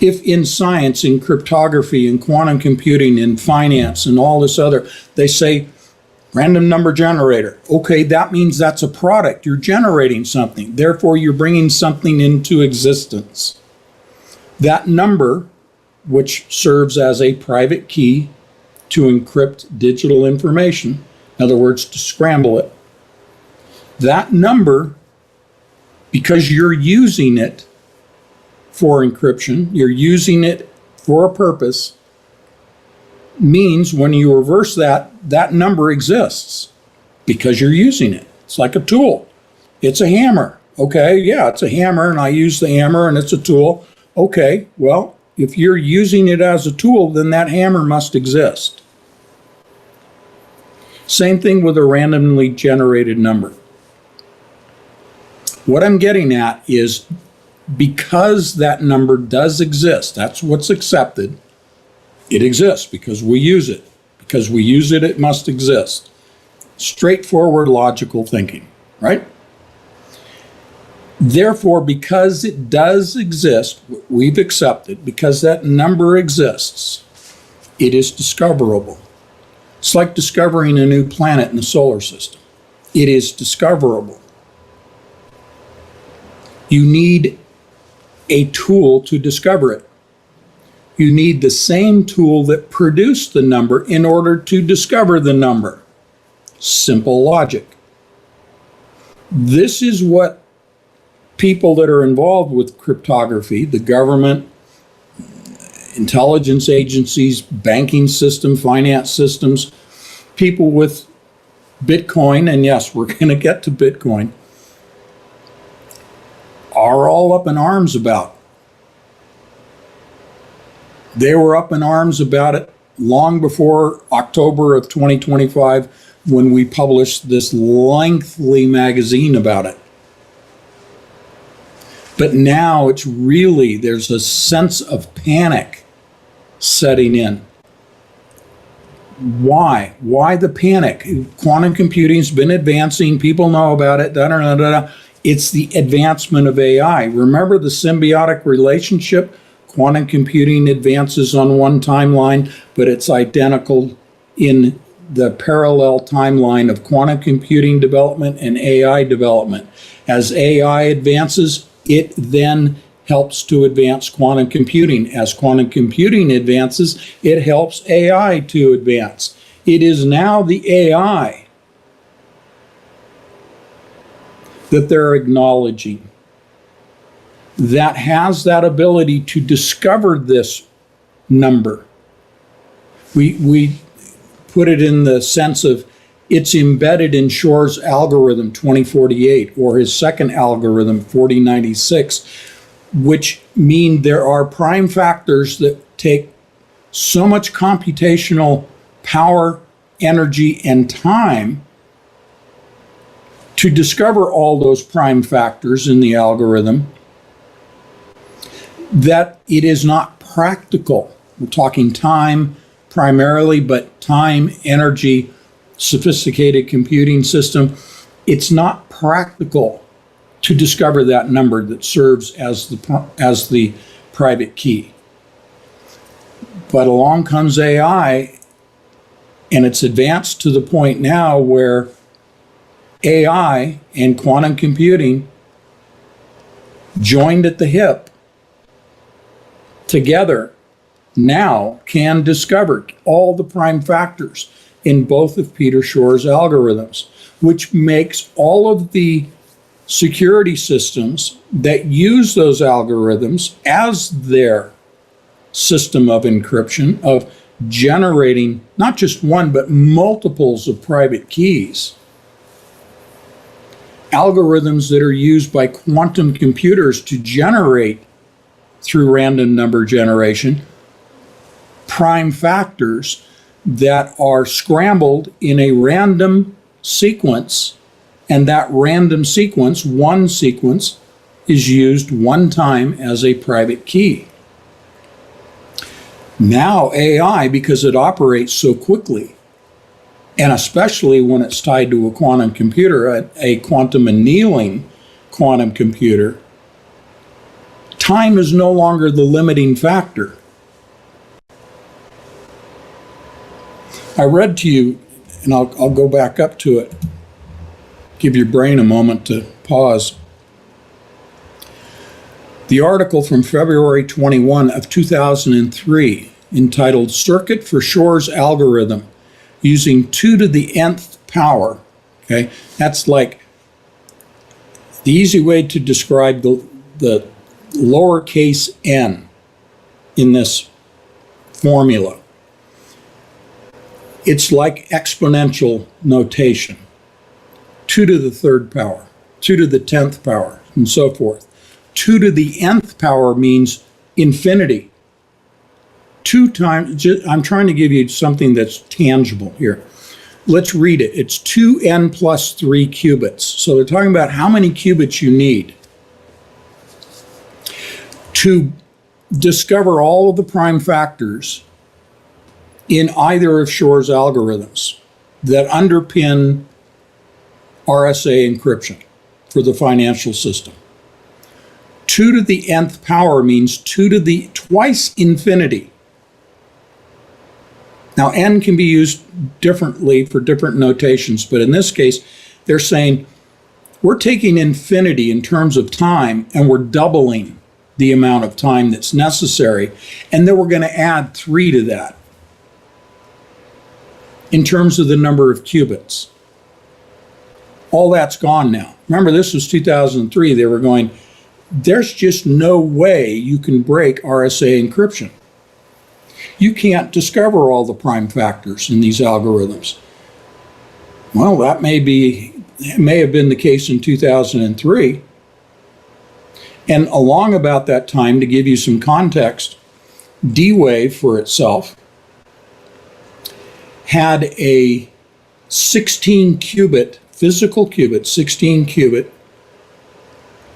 If in science, in cryptography, in quantum computing, in finance, and all this other, they say random number generator. Okay, that means that's a product. You're generating something. Therefore, you're bringing something into existence. That number, which serves as a private key to encrypt digital information, in other words, to scramble it, that number, because you're using it for encryption, you're using it for a purpose, means when you reverse that, that number exists because you're using it. It's like a tool. It's a hammer. Okay, yeah, it's a hammer and I use the hammer and it's a tool. Okay, well, if you're using it as a tool, then that hammer must exist. Same thing with a randomly generated number. What I'm getting at is because that number does exist, that's what's accepted. It exists because we use it. Because we use it, it must exist. Straightforward logical thinking, right? Therefore, because it does exist, we've accepted, because that number exists, it is discoverable. It's like discovering a new planet in the solar system. It is discoverable. You need a tool to discover it. You need the same tool that produced the number in order to discover the number. Simple logic. This is what people that are involved with cryptography, the government, intelligence agencies, banking system, finance systems, people with Bitcoin, and yes, we're going to get to Bitcoin, are all up in arms about. They were up in arms about it long before October of 2025 when we published this lengthy magazine about it. But now it's really, there's a sense of panic setting in. Why? Why the panic? Quantum computing's been advancing. People know about it. Da, da, da, da, da. It's the advancement of AI. Remember the symbiotic relationship? Quantum computing advances on one timeline, but it's identical in the parallel timeline of quantum computing development and AI development. As AI advances, it then helps to advance quantum computing. As quantum computing advances, it helps AI to advance. It is now the AI that they're acknowledging that has that ability to discover this number. We put it in the sense of it's embedded in Shor's algorithm 2048 or his second algorithm 4096, which mean there are prime factors that take so much computational power, energy, and time to discover all those prime factors in the algorithm that it is not practical. We're talking time primarily, but time, energy, sophisticated computing system. It's not practical to discover that number that serves as the private key. But along comes AI, and it's advanced to the point now where AI and quantum computing joined at the hip together now can discover all the prime factors in both of Peter Shor's algorithms, which makes all of the security systems that use those algorithms as their system of encryption, of generating not just one, but multiples of private keys. Algorithms that are used by quantum computers to generate through random number generation, prime factors that are scrambled in a random sequence, and that random sequence, one sequence, is used one time as a private key. Now AI, because it operates so quickly, And especially when it's tied to a quantum computer, a quantum annealing quantum computer, time is no longer the limiting factor. I read to you, and I'll go back up to it, give your brain a moment to pause. The article from February 21 of 2003, entitled Circuit for Shor's Algorithm, using 2 to the nth power. Okay, that's like the easy way to describe the lowercase n in this formula. It's like exponential notation. 2 to the 3rd power, 2 to the 10th power, and so forth. 2 to the nth power means infinity. 2 times, I'm trying to give you something that's tangible here. Let's read it. It's 2n plus 3 qubits. So they're talking about how many qubits you need to discover all of the prime factors in either of Shor's algorithms that underpin RSA encryption for the financial system. 2 to the nth power means 2 to the twice infinity. Now, n can be used differently for different notations, but in this case, they're saying we're taking infinity in terms of time and we're doubling the amount of time that's necessary, and then we're going to add 3 to that in terms of the number of qubits. All that's gone now. Remember, this was 2003. They were going, there's just no way you can break RSA encryption. You can't discover all the prime factors in these algorithms. Well, that may have been the case in 2003. And along about that time, to give you some context, D-Wave for itself had a 16 qubit, physical qubit, 16 qubit. It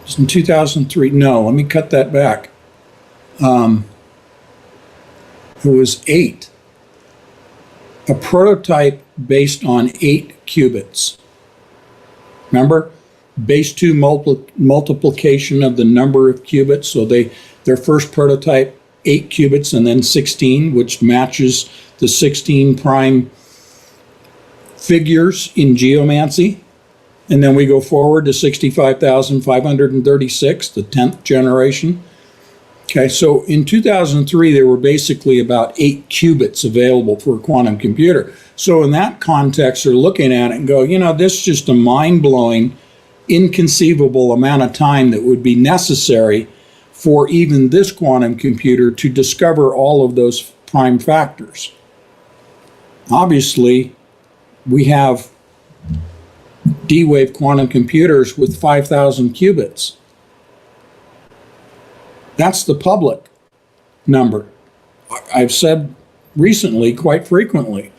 was in 2003. No, let me cut that back. It was 8. A prototype based on 8 qubits. Remember? Base 2 multiplication of the number of qubits. So their first prototype, 8 qubits and then 16, which matches the 16 prime figures in geomancy. And then we go forward to 65,536, the 10th generation. Okay, so in 2003, there were basically about 8 qubits available for a quantum computer. So in that context, they're looking at it and go, this is just a mind-blowing, inconceivable amount of time that would be necessary for even this quantum computer to discover all of those prime factors. Obviously, we have D-Wave quantum computers with 5,000 qubits. That's the public number. I've said recently, quite frequently,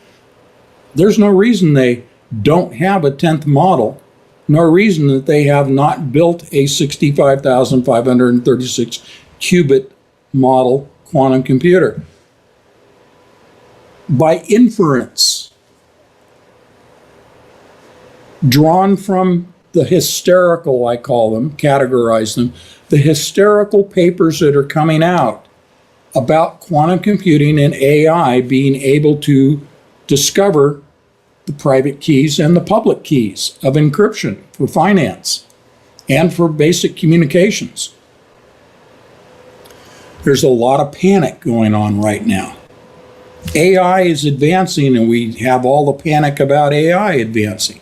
there's no reason they don't have a 10th model, nor reason that they have not built a 65,536 qubit model quantum computer. By inference, drawn from the hysterical, I call them, categorize them, the hysterical papers that are coming out about quantum computing and AI being able to discover the private keys and the public keys of encryption for finance and for basic communications. There's a lot of panic going on right now. AI is advancing, and we have all the panic about AI advancing.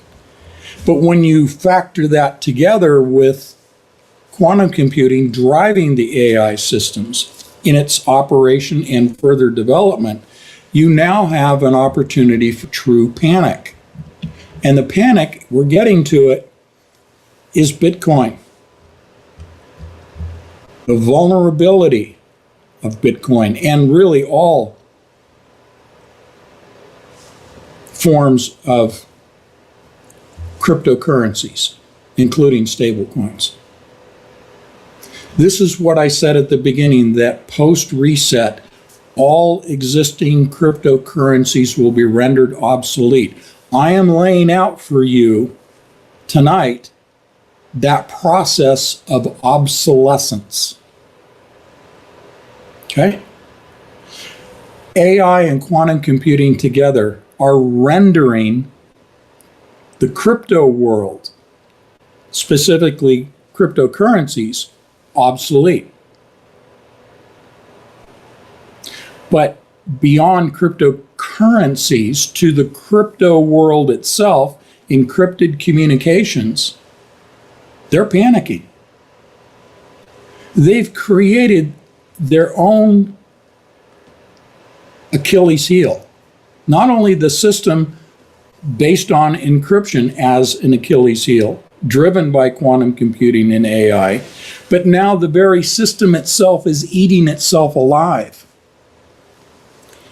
But when you factor that together with quantum computing driving the AI systems in its operation and further development, you now have an opportunity for true panic. And the panic, we're getting to it, is Bitcoin. The vulnerability of Bitcoin, and really all forms of cryptocurrencies, including stablecoins. This is what I said at the beginning, that post-reset, all existing cryptocurrencies will be rendered obsolete. I am laying out for you tonight that process of obsolescence. Okay? AI and quantum computing together are rendering the crypto world, specifically cryptocurrencies, obsolete. But beyond cryptocurrencies to the crypto world itself, encrypted communications, they're panicking. They've created their own Achilles heel. Not only the system based on encryption as an Achilles heel, driven by quantum computing and AI, but now the very system itself is eating itself alive.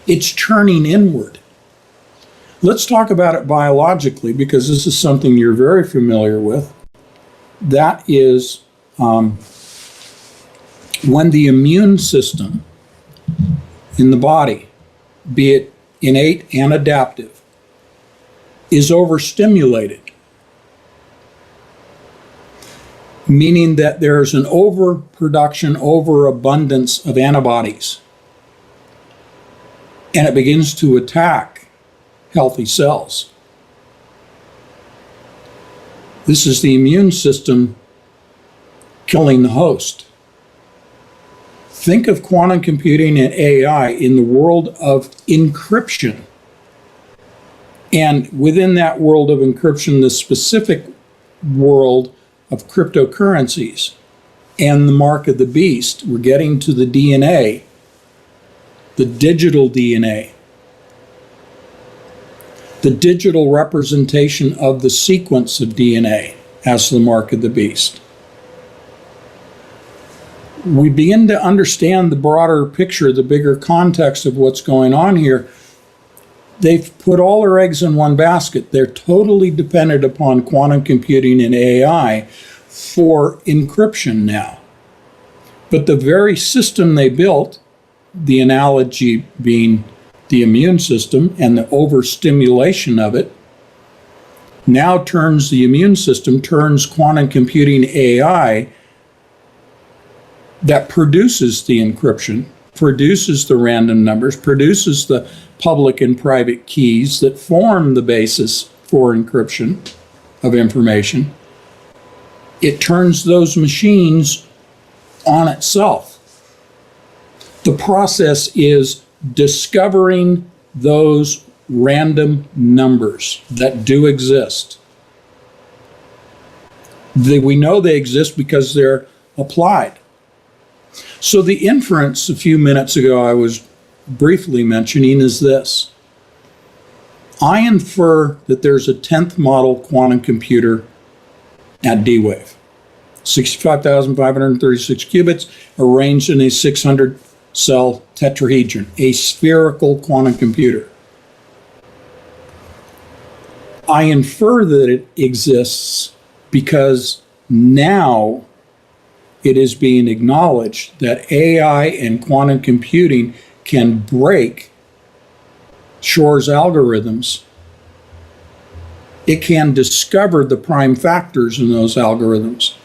It's churning inward. Let's talk about it biologically, because this is something you're very familiar with. That is when the immune system in the body, be it innate and adaptive, is overstimulated, meaning that there's an overproduction, overabundance of antibodies, and it begins to attack healthy cells. This is the immune system killing the host. Think of quantum computing and AI in the world of encryption. And within that world of encryption, the specific world of cryptocurrencies and the mark of the beast, we're getting to the DNA, the digital DNA, the digital representation of the sequence of DNA as the mark of the beast. We begin to understand the broader picture, the bigger context of what's going on here. They've put all their eggs in one basket. They're totally dependent upon quantum computing and AI for encryption now. But the very system they built, the analogy being the immune system and the overstimulation of it, now turns the immune system, turns quantum computing AI that produces the encryption, produces the random numbers, produces the public and private keys that form the basis for encryption of information. It turns those machines on itself. The process is discovering those random numbers that do exist. We know they exist because they're applied. So the inference a few minutes ago I was briefly mentioning is this. I infer that there's a 10th model quantum computer at D-Wave. 65,536 qubits arranged in a 600 cell tetrahedron, a spherical quantum computer. I infer that it exists because now it is being acknowledged that AI and quantum computing can break Shor's algorithms. It can discover the prime factors in those algorithms.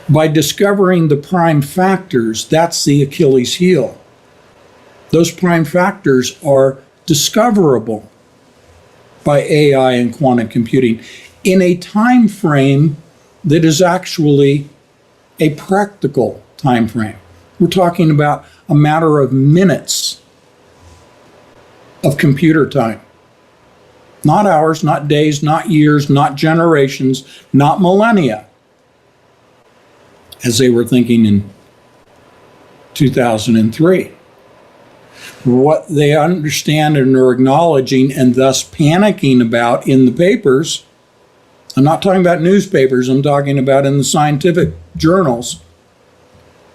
By discovering the prime factors, that's the Achilles heel. Those prime factors are discoverable by AI and quantum computing in a time frame that is actually a practical time frame. We're talking about a matter of minutes of computer time. Not hours, not days, not years, not generations, not millennia, as they were thinking in 2003. What they understand and are acknowledging and thus panicking about in the papers, I'm not talking about newspapers, I'm talking about in the scientific journals.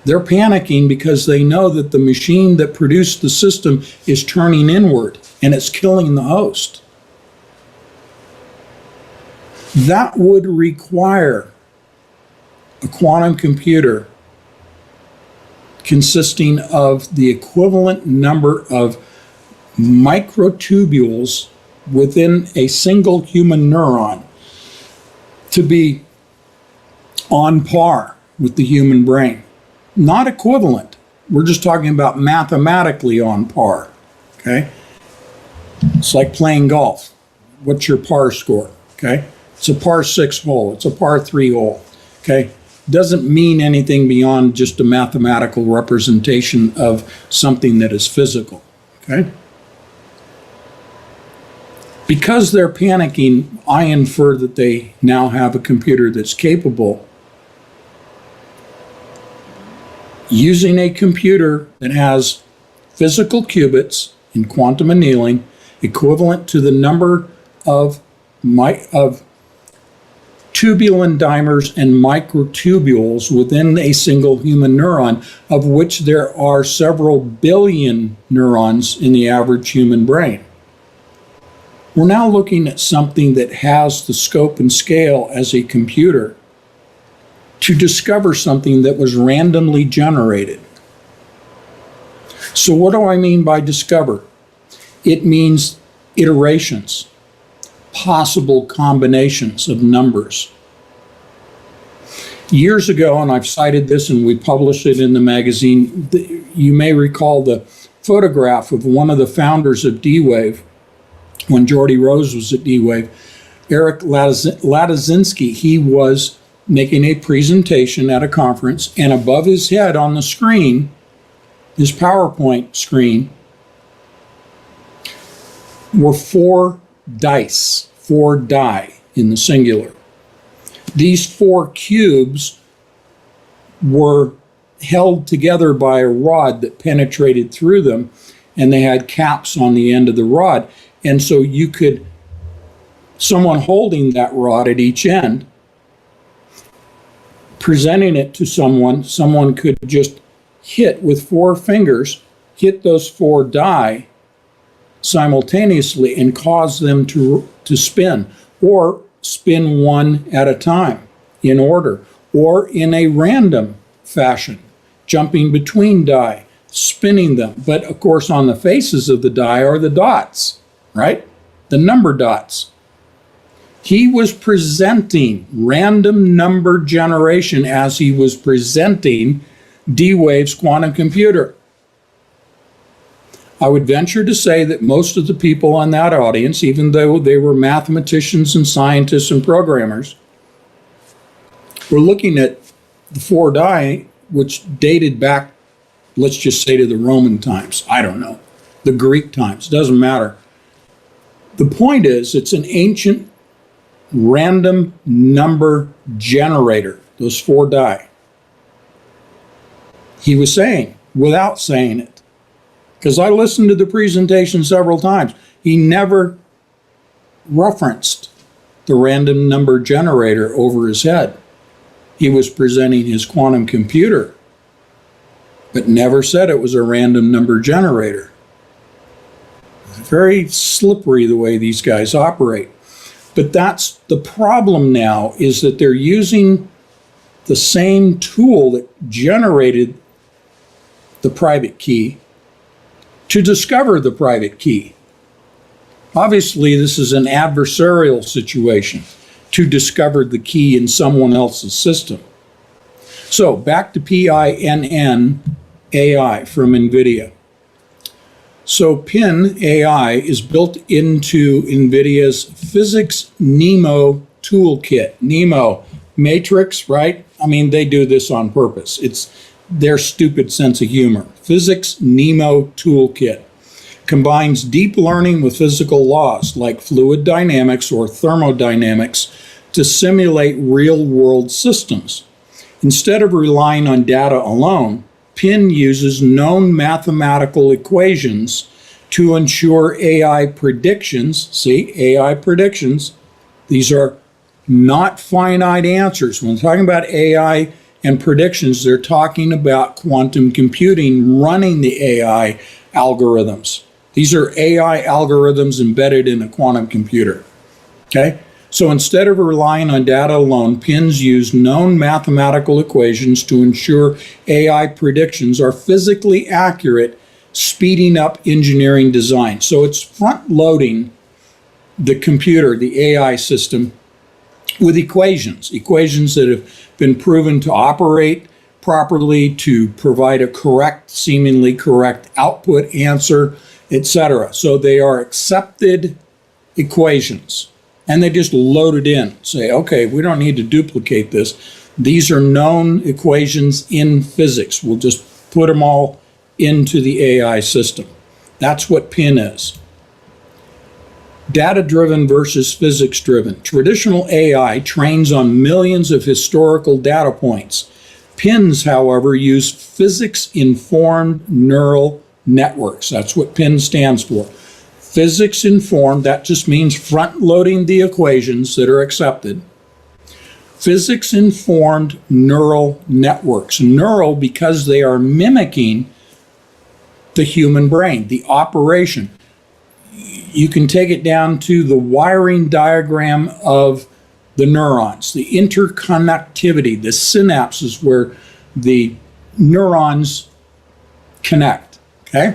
They're panicking because they know that the machine that produced the system is turning inward and it's killing the host. That would require a quantum computer consisting of the equivalent number of microtubules within a single human neuron to be on par with the human brain. Not equivalent. We're just talking about mathematically on par. Okay? It's like playing golf. What's your par score? Okay? It's a par 6 hole. It's a par 3 hole. Okay? Doesn't mean anything beyond just a mathematical representation of something that is physical. Okay? Because they're panicking, I infer that they now have a computer that's capable using a computer that has physical qubits in quantum annealing equivalent to the number of tubulin dimers and microtubules within a single human neuron, of which there are several billion neurons in the average human brain. We're now looking at something that has the scope and scale as a computer to discover something that was randomly generated. So what do I mean by discover? It means iterations, possible combinations of numbers. Years ago, and I've cited this and we published it in the magazine, you may recall the photograph of one of the founders of D-Wave when Geordie Rose was at D-Wave, Eric Ladizinski. He was making a presentation at a conference, and above his head on the screen, his PowerPoint screen, were 4 dice, 4 die in the singular. These 4 cubes were held together by a rod that penetrated through them, and they had caps on the end of the rod. And so you could, someone holding that rod at each end, presenting it to someone could just hit with 4 fingers, hit those 4 die simultaneously and cause them to spin, or spin one at a time in order, or in a random fashion, jumping between die, spinning them. But of course, on the faces of the die are the dots, right? The number dots. He was presenting random number generation as he was presenting D-Wave's quantum computer. I would venture to say that most of the people on that audience, even though they were mathematicians and scientists and programmers, were looking at the 4 die, which dated back, let's just say, to the Roman times. I don't know. The Greek times. Doesn't matter. The point is, it's an ancient random number generator, those 4 die. He was saying, without saying it, because I listened to the presentation several times, he never referenced the random number generator over his head. He was presenting his quantum computer, but never said it was a random number generator. Very slippery the way these guys operate. But that's the problem now, is that they're using the same tool that generated the private key to discover the private key. Obviously, this is an adversarial situation to discover the key in someone else's system. So back to PINN AI from NVIDIA. So PIN AI is built into NVIDIA's Physics NeMo toolkit. NeMo, Matrix, right? I mean, they do this on purpose. It's their stupid sense of humor. Physics NeMo toolkit combines deep learning with physical laws like fluid dynamics or thermodynamics to simulate real-world systems. Instead of relying on data alone, PIN uses known mathematical equations to ensure AI predictions. See, AI predictions. These are not finite answers. When talking about AI and predictions, they're talking about quantum computing running the AI algorithms. These are AI algorithms embedded in a quantum computer. Okay? So instead of relying on data alone, PINs use known mathematical equations to ensure AI predictions are physically accurate, speeding up engineering design. So it's front-loading the computer, the AI system, with equations that have been proven to operate properly, to provide a correct, seemingly correct output answer, etc. So they are accepted equations, and they just load it in. Say, okay, we don't need to duplicate this. These are known equations in physics. We'll just put them all into the AI system. That's what PIN is. Data-driven versus physics-driven. Traditional AI trains on millions of historical data points. PINs, however, use physics-informed neural networks. That's what PIN stands for. Physics-informed, that just means front-loading the equations that are accepted. Physics-informed neural networks. Neural because they are mimicking the human brain, the operation. You can take it down to the wiring diagram of the neurons, the interconnectivity, the synapses where the neurons connect, okay?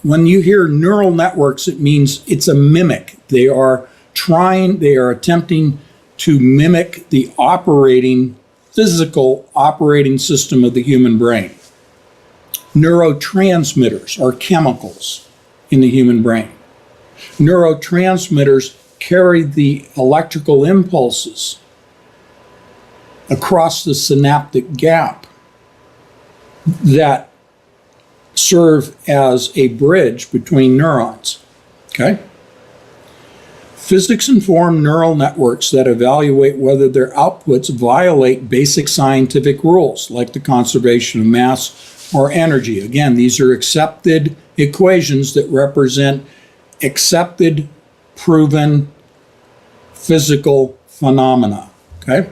When you hear neural networks, it means it's a mimic. They are attempting to mimic the physical operating system of the human brain. Neurotransmitters are chemicals in the human brain. Neurotransmitters carry the electrical impulses across the synaptic gap that serve as a bridge between neurons. Okay? Physics-informed neural networks that evaluate whether their outputs violate basic scientific rules, like the conservation of mass or energy. Again, these are accepted equations that represent accepted, proven physical phenomena. Okay?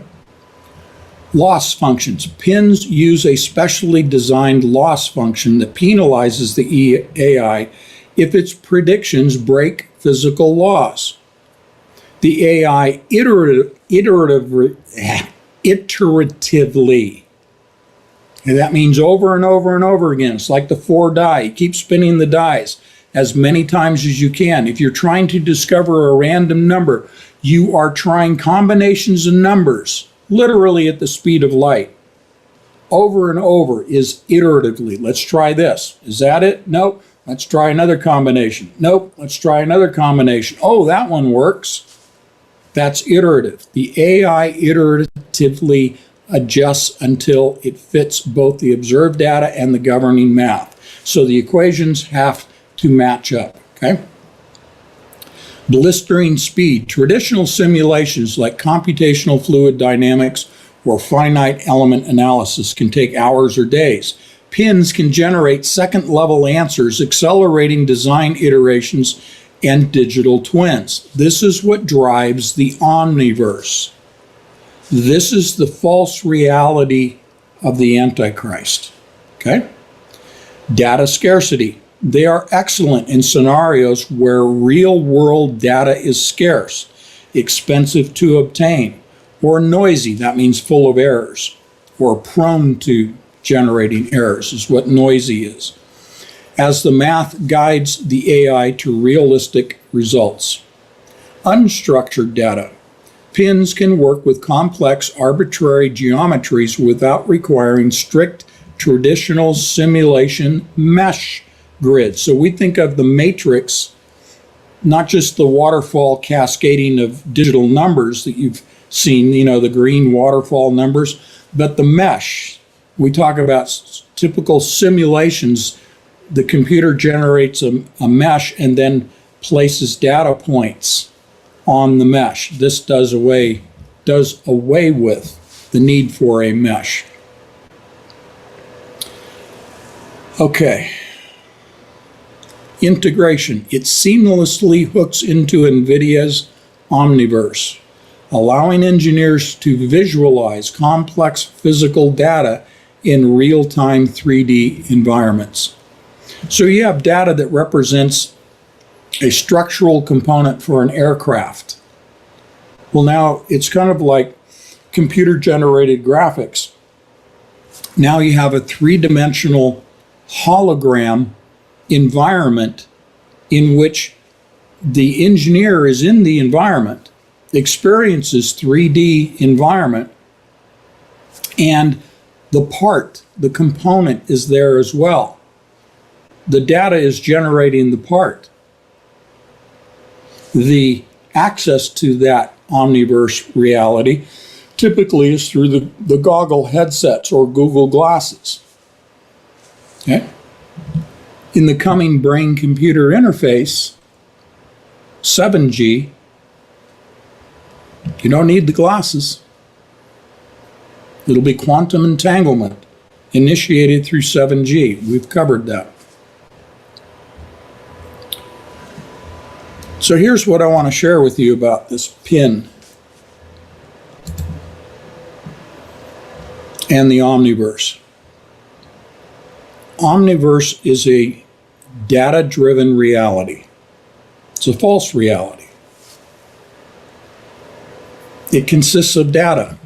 Loss functions. PINs use a specially designed loss function that penalizes the AI if its predictions break physical laws. The AI iteratively, and that means over and over and over again. It's like the 4 die. You keep spinning the dies as many times as you can. If you're trying to discover a random number, you are trying combinations of numbers, literally at the speed of light. Over and over is iteratively. Let's try this. Is that it? Nope. Let's try another combination. Nope. Let's try another combination. Oh, that one works. That's iterative. The AI iteratively adjusts until it fits both the observed data and the governing math. So the equations have to match up, okay? Blistering speed. Traditional simulations like computational fluid dynamics or finite element analysis can take hours or days. PINs can generate second-level answers, accelerating design iterations and digital twins. This is what drives the omniverse. This is the false reality of the Antichrist, okay? Data scarcity. They are excellent in scenarios where real-world data is scarce, expensive to obtain, or noisy, that means full of errors, or prone to generating errors is what noisy is, as the math guides the AI to realistic results. Unstructured data. PINs can work with complex arbitrary geometries without requiring strict traditional simulation mesh grids. So we think of the matrix, not just the waterfall cascading of digital numbers that you've seen, you know, the green waterfall numbers, but the mesh. We talk about typical simulations. The computer generates a mesh and then places data points on the mesh. This does away with the need for a mesh. Okay. Integration. It seamlessly hooks into NVIDIA's Omniverse, allowing engineers to visualize complex physical data in real-time 3D environments. So you have data that represents a structural component for an aircraft. Well, now it's kind of like computer-generated graphics. Now you have a three-dimensional hologram environment in which the engineer is in the environment, experiences 3D environment, and the component is there as well. The data is generating the part. The access to that omniverse reality typically is through the goggle headsets or Google glasses. Okay? In the coming brain-computer interface, 7G, you don't need the glasses. It'll be quantum entanglement initiated through 7G. We've covered that. So here's what I want to share with you about this PIN and the omniverse. Omniverse is a data-driven reality. It's a false reality. It consists of data.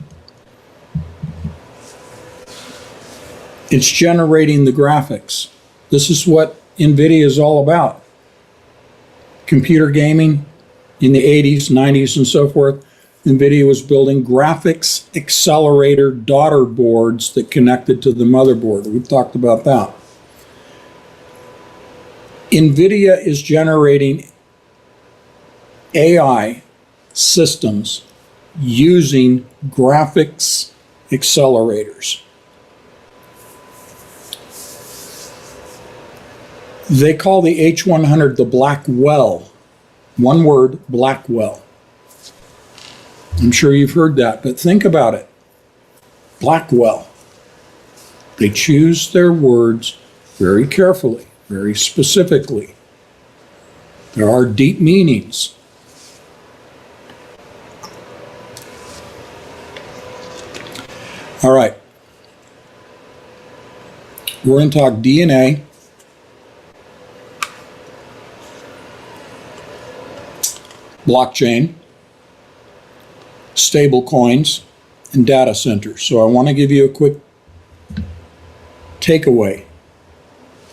It's generating the graphics. This is what NVIDIA is all about. Computer gaming in the 80s, 90s, and so forth. NVIDIA was building graphics accelerator daughter boards that connected to the motherboard. We've talked about that. NVIDIA is generating AI systems using graphics accelerators. They call the H100 the black well. One word, black well. I'm sure you've heard that, but think about it. Blackwell. They choose their words very carefully, very specifically. There are deep meanings. All right. We're going to talk DNA, blockchain, stable coins, and data centers. So I want to give you a quick takeaway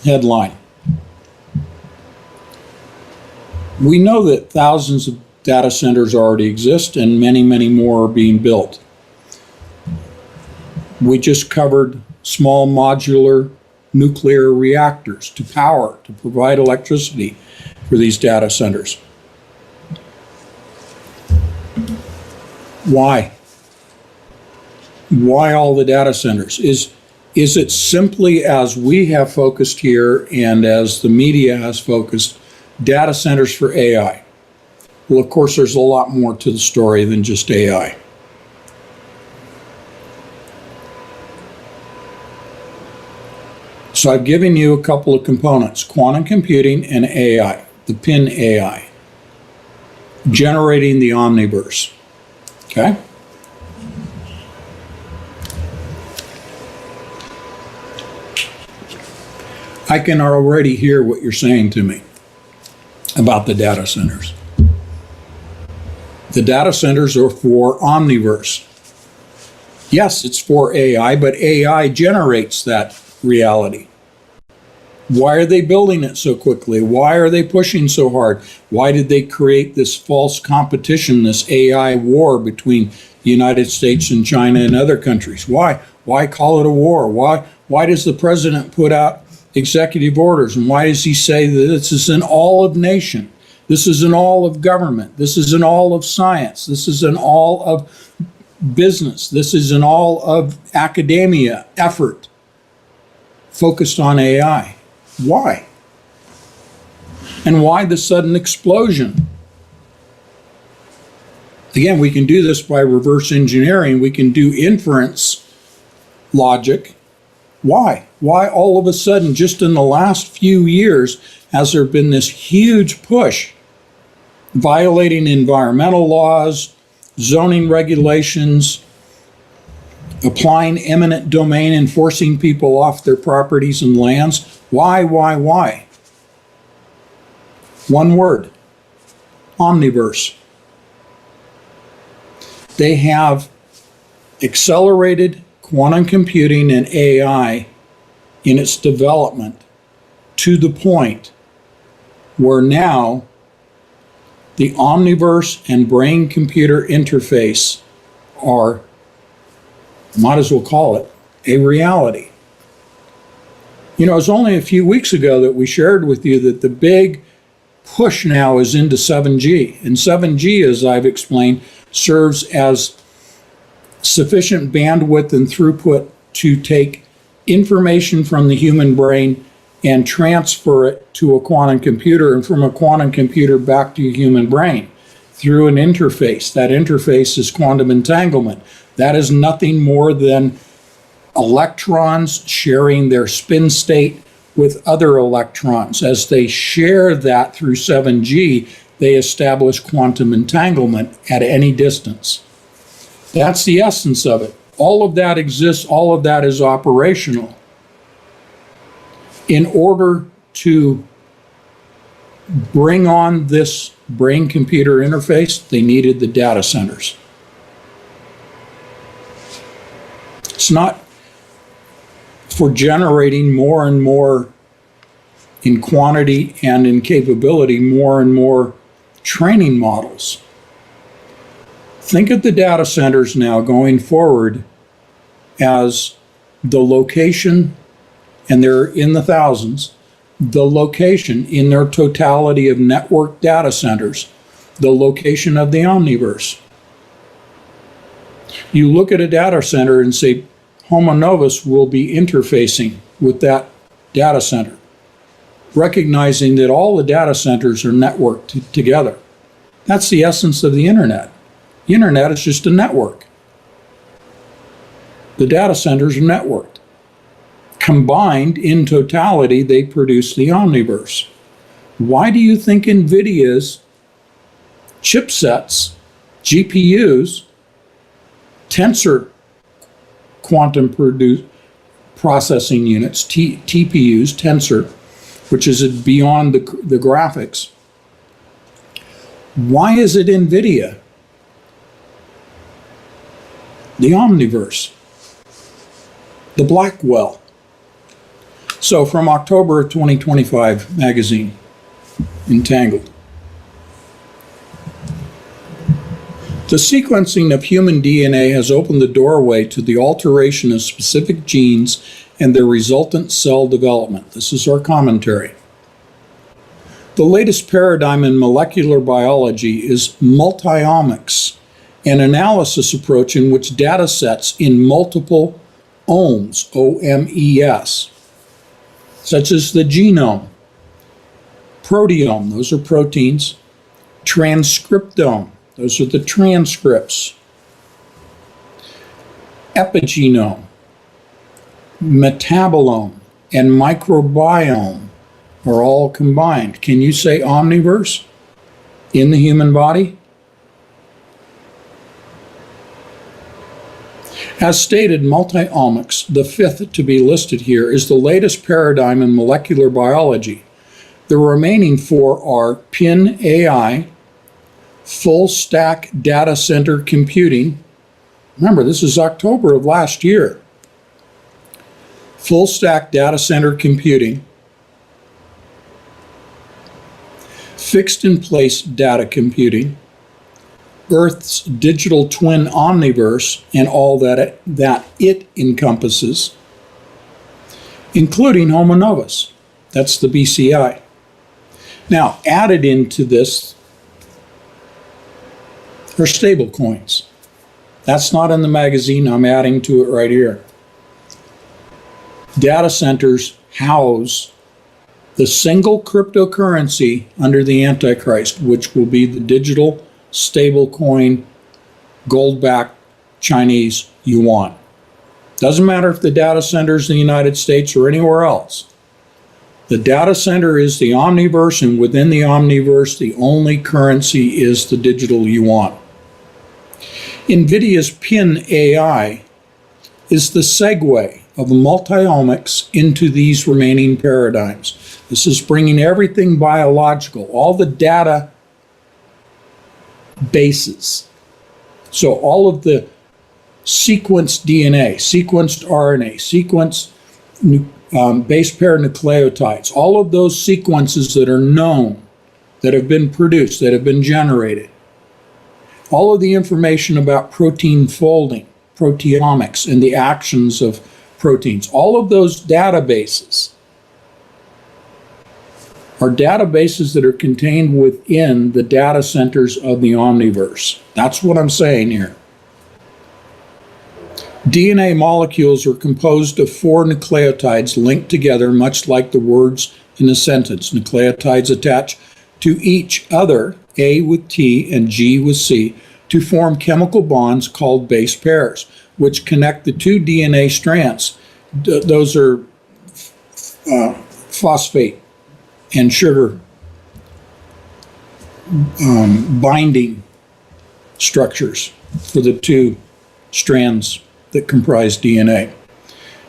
headline. We know that thousands of data centers already exist and many, many more are being built. We just covered small modular nuclear reactors to power, to provide electricity for these data centers. Why? Why all the data centers? Is it simply as we have focused here and as the media has focused, data centers for AI? Well, of course, there's a lot more to the story than just AI. So I've given you a couple of components, quantum computing and AI, the PIN AI, generating the omniverse. Okay? I can already hear what you're saying to me about the data centers. The data centers are for omniverse. Yes, it's for AI, but AI generates that reality. Why are they building it so quickly? Why are they pushing so hard? Why did they create this false competition, this AI war between the United States and China and other countries? Why? Why call it a war? Why does the president put out executive orders? And why does he say that this is an all of nation? This is an all of government. This is an all of science. This is an all of business. This is an all of academia effort focused on AI. Why? And why the sudden explosion? Again, we can do this by reverse engineering. We can do inference logic. Why? Why all of a sudden, just in the last few years, has there been this huge push violating environmental laws, zoning regulations, applying eminent domain and forcing people off their properties and lands? Why? One word, omniverse. They have accelerated quantum computing and AI in its development to the point where now The omniverse and brain-computer interface are, might as well call it, a reality. You know, it was only a few weeks ago that we shared with you that the big push now is into 7G. And 7G, as I've explained, serves as sufficient bandwidth and throughput to take information from the human brain and transfer it to a quantum computer, and from a quantum computer back to a human brain through an interface. That interface is quantum entanglement. That is nothing more than electrons sharing their spin state with other electrons. As they share that through 7G, they establish quantum entanglement at any distance. That's the essence of it. All of that exists, all of that is operational. In order to bring on this brain-computer interface, they needed the data centers. It's not for generating more and more in quantity and in capability, more and more training models. Think of the data centers now going forward as the location, and they're in the thousands, the location in their totality of network data centers, the location of the omniverse. You look at a data center and say, Homo novus will be interfacing with that data center, recognizing that all the data centers are networked together. That's the essence of the internet. The internet is just a network. The data centers are networked. Combined in totality, they produce the omniverse. Why do you think NVIDIA's chipsets, GPUs, tensor quantum processing units, TPUs, tensor, which is beyond the graphics. Why is it NVIDIA? The omniverse, the Blackwell. So from October of 2025 magazine, Entangled. The sequencing of human DNA has opened the doorway to the alteration of specific genes and their resultant cell development. This is our commentary. The latest paradigm in molecular biology is multiomics, an analysis approach in which data sets in multiple omes, O-M-E-S, such as the genome, proteome, those are proteins, transcriptome, those are the transcripts, epigenome, metabolome, and microbiome are all combined. Can you say omniverse in the human body? As stated, multiomics, the fifth to be listed here, is the latest paradigm in molecular biology. The remaining four are PIN AI, full stack data center computing. Remember, this is October of last year. Full stack data center computing, fixed in place data computing, Earth's digital twin omniverse and all that it encompasses, including Homo novus. That's the BCI. Now, added into this are stable coins. That's not in the magazine. I'm adding to it right here. Data centers house the single cryptocurrency under the Antichrist, which will be the digital stable coin, gold-backed Chinese yuan. Doesn't matter if the data center is in the United States or anywhere else. The data center is the omniverse, and within the omniverse, the only currency is the digital yuan. NVIDIA's PIN AI is the segue of multiomics into these remaining paradigms. This is bringing everything biological, all the data bases. So all of the sequenced DNA, sequenced RNA, sequenced base pair nucleotides, all of those sequences that are known that have been produced, that have been generated. All of the information about protein folding, proteomics, and the actions of proteins, all of those databases are databases that are contained within the data centers of the omniverse. That's what I'm saying here. DNA molecules are composed of 4 nucleotides linked together, much like the words in a sentence. Nucleotides attach to each other, A with T and G with C, to form chemical bonds called base pairs, which connect the 2 DNA strands. Those are phosphate and sugar binding structures for the 2 strands that comprise DNA.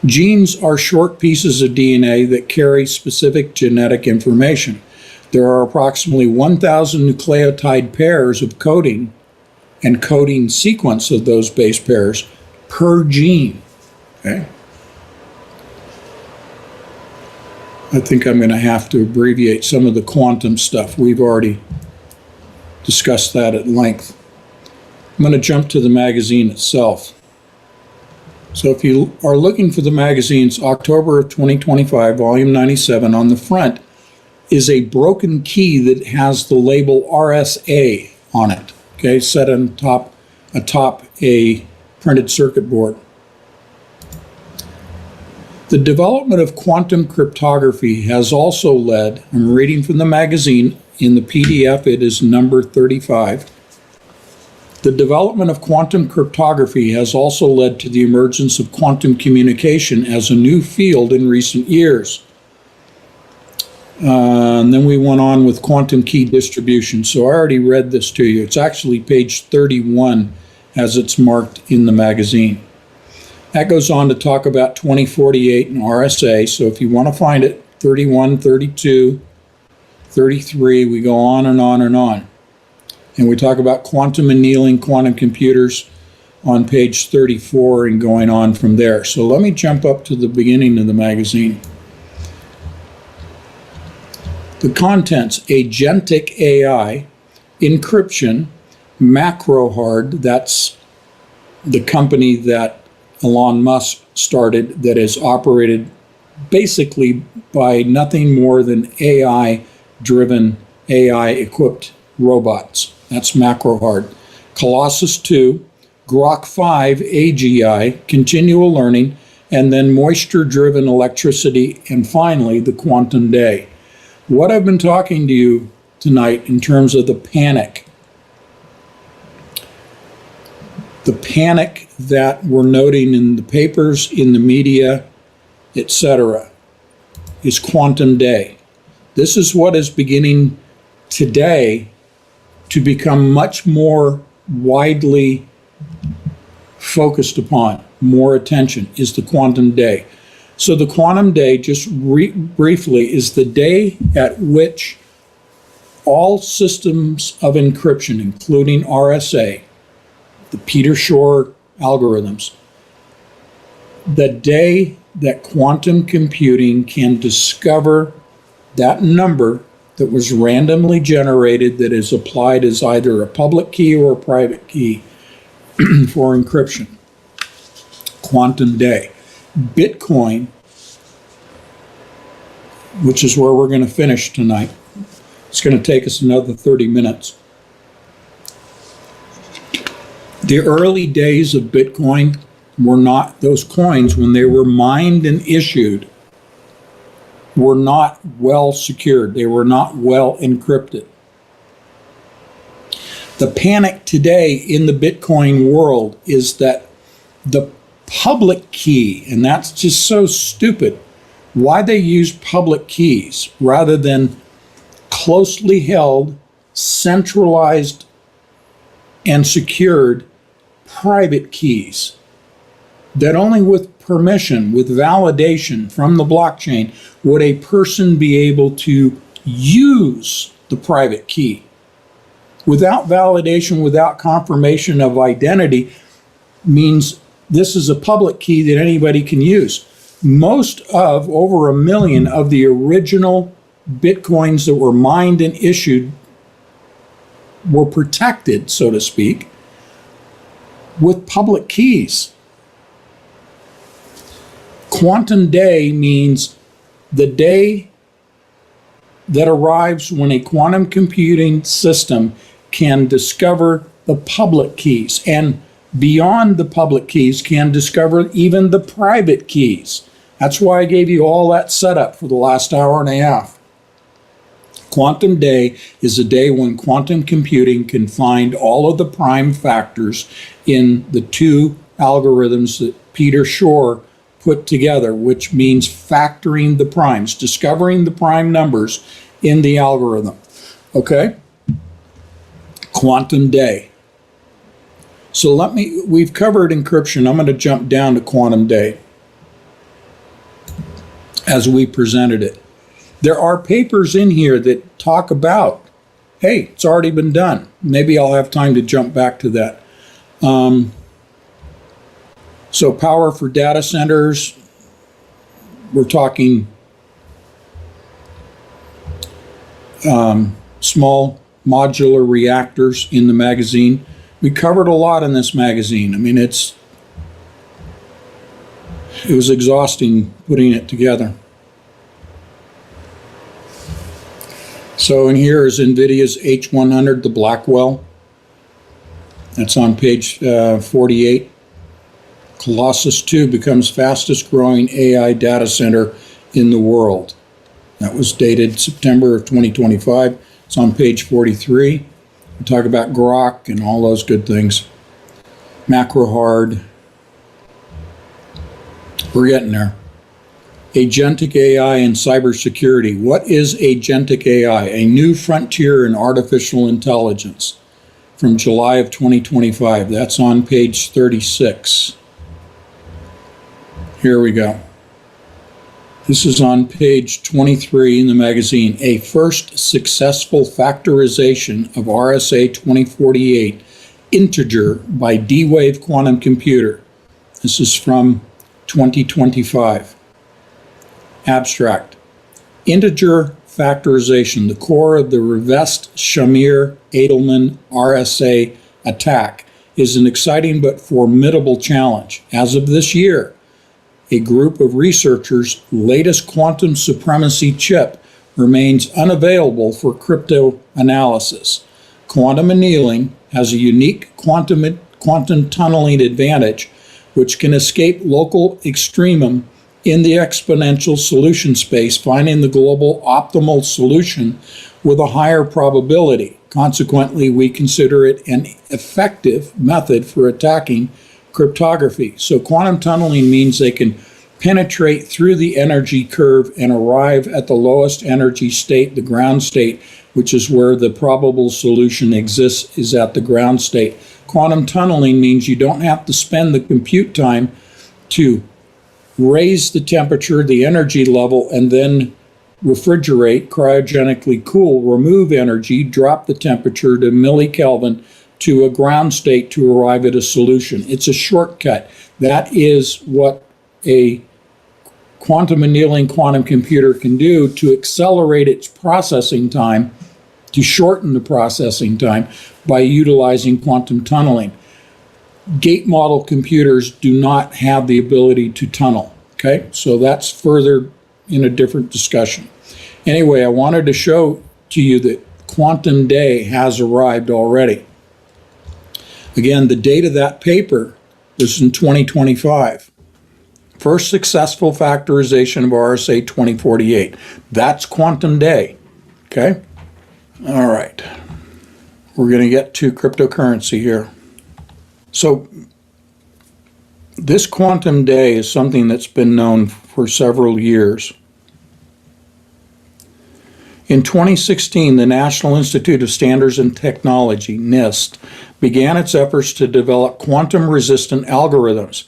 Genes are short pieces of DNA that carry specific genetic information. There are approximately 1,000 nucleotide pairs of coding and coding sequence of those base pairs per gene. Okay? I think I'm going to have to abbreviate some of the quantum stuff. We've already discussed that at length. I'm going to jump to the magazine itself. So if you are looking for the magazine's October of 2025, volume 97, on the front is a broken key that has the label RSA on it, okay, set on atop a printed circuit board. The development of quantum cryptography has also led, I'm reading from the magazine, in the PDF it is number 35, the development of quantum cryptography has also led to the emergence of quantum communication as a new field in recent years. And then we went on with quantum key distribution. So I already read this to you. It's actually page 31 as it's marked in the magazine. That goes on to talk about 2048 and RSA. So if you want to find it, 31, 32, 33, we go on and on and on. And we talk about quantum annealing quantum computers on page 34 and going on from there. So let me jump up to the beginning of the magazine. The contents: agentic AI, encryption, MacroHard, that's the company that Elon Musk started that is operated basically by nothing more than AI-driven, AI-equipped robots. That's MacroHard. Colossus 2, Grok 5 AGI, continual learning, and then moisture-driven electricity, and finally the quantum day. What I've been talking to you tonight in terms of the panic that we're noting in the papers, in the media, etc., is quantum day. This is what is beginning today to become much more widely focused upon, more attention, is the quantum day. So the quantum day, just briefly, is the day at which all systems of encryption, including RSA, the Peter Shor algorithms, the day that quantum computing can discover that number that was randomly generated that is applied as either a public key or a private key for encryption. Quantum day. Bitcoin, which is where we're going to finish tonight. It's going to take us another 30 minutes. The early days of Bitcoin were not, those coins, when they were mined and issued, were not well secured. They were not well encrypted. The panic today in the Bitcoin world is that the public key, and that's just so stupid, why they use public keys rather than closely held, centralized, and secured private keys that only with permission, with validation from the blockchain, would a person be able to use the private key. Without validation, without confirmation of identity, means this is a public key that anybody can use. Most of, over 1 million of the original Bitcoins that were mined and issued we're protected, so to speak, with public keys. Quantum day means the day that arrives when a quantum computing system can discover the public keys, and beyond the public keys can discover even the private keys. That's why I gave you all that setup for the last hour and a half. Quantum day is a day when quantum computing can find all of the prime factors in the two algorithms that Peter Shor put together, which means factoring the primes, discovering the prime numbers in the algorithm. Okay? Quantum day. So we've covered encryption. I'm going to jump down to quantum day as we presented it. There are papers in here that talk about, hey, it's already been done. Maybe I'll have time to jump back to that. So power for data centers, we're talking small modular reactors in the magazine. We covered a lot in this magazine. I mean, it was exhausting putting it together. So in here is NVIDIA's H100, the Blackwell. That's on page 48. Colossus 2 becomes fastest growing AI data center in the world. That was dated September of 2025. It's on page 43. We talk about Grok and all those good things. Macro hard. We're getting there. Agentic AI and cybersecurity. What is agentic AI? A new frontier in artificial intelligence, from July of 2025. That's on page 36. Here we go. This is on page 23 in the magazine. A first successful factorization of RSA 2048 integer by D-Wave quantum computer. This is from 2025. Abstract. Integer factorization, the core of the Rivest-Shamir-Edelman RSA attack, is an exciting but formidable challenge. As of this year, a group of researchers' latest quantum supremacy chip remains unavailable for crypto analysis. Quantum annealing has a unique quantum tunneling advantage, which can escape local extremum in the exponential solution space, finding the global optimal solution with a higher probability. Consequently, we consider it an effective method for attacking cryptography. So quantum tunneling means they can penetrate through the energy curve and arrive at the lowest energy state, the ground state, which is where the probable solution exists, is at the ground state. Quantum tunneling means you don't have to spend the compute time to raise the temperature, the energy level, and then refrigerate, cryogenically cool, remove energy, drop the temperature to millikelvin to a ground state to arrive at a solution. It's a shortcut. That is what a quantum annealing quantum computer can do to accelerate its processing time, to shorten the processing time by utilizing quantum tunneling. Gate model computers do not have the ability to tunnel. Okay, so that's further in a different discussion. Anyway, I wanted to show to you that quantum day has arrived already. Again, the date of that paper was in 2025. First successful factorization of RSA 2048. That's quantum day. Okay? All right. We're going to get to cryptocurrency here. So this quantum day is something that's been known for several years. In 2016, the National Institute of Standards and Technology, NIST, began its efforts to develop quantum-resistant algorithms.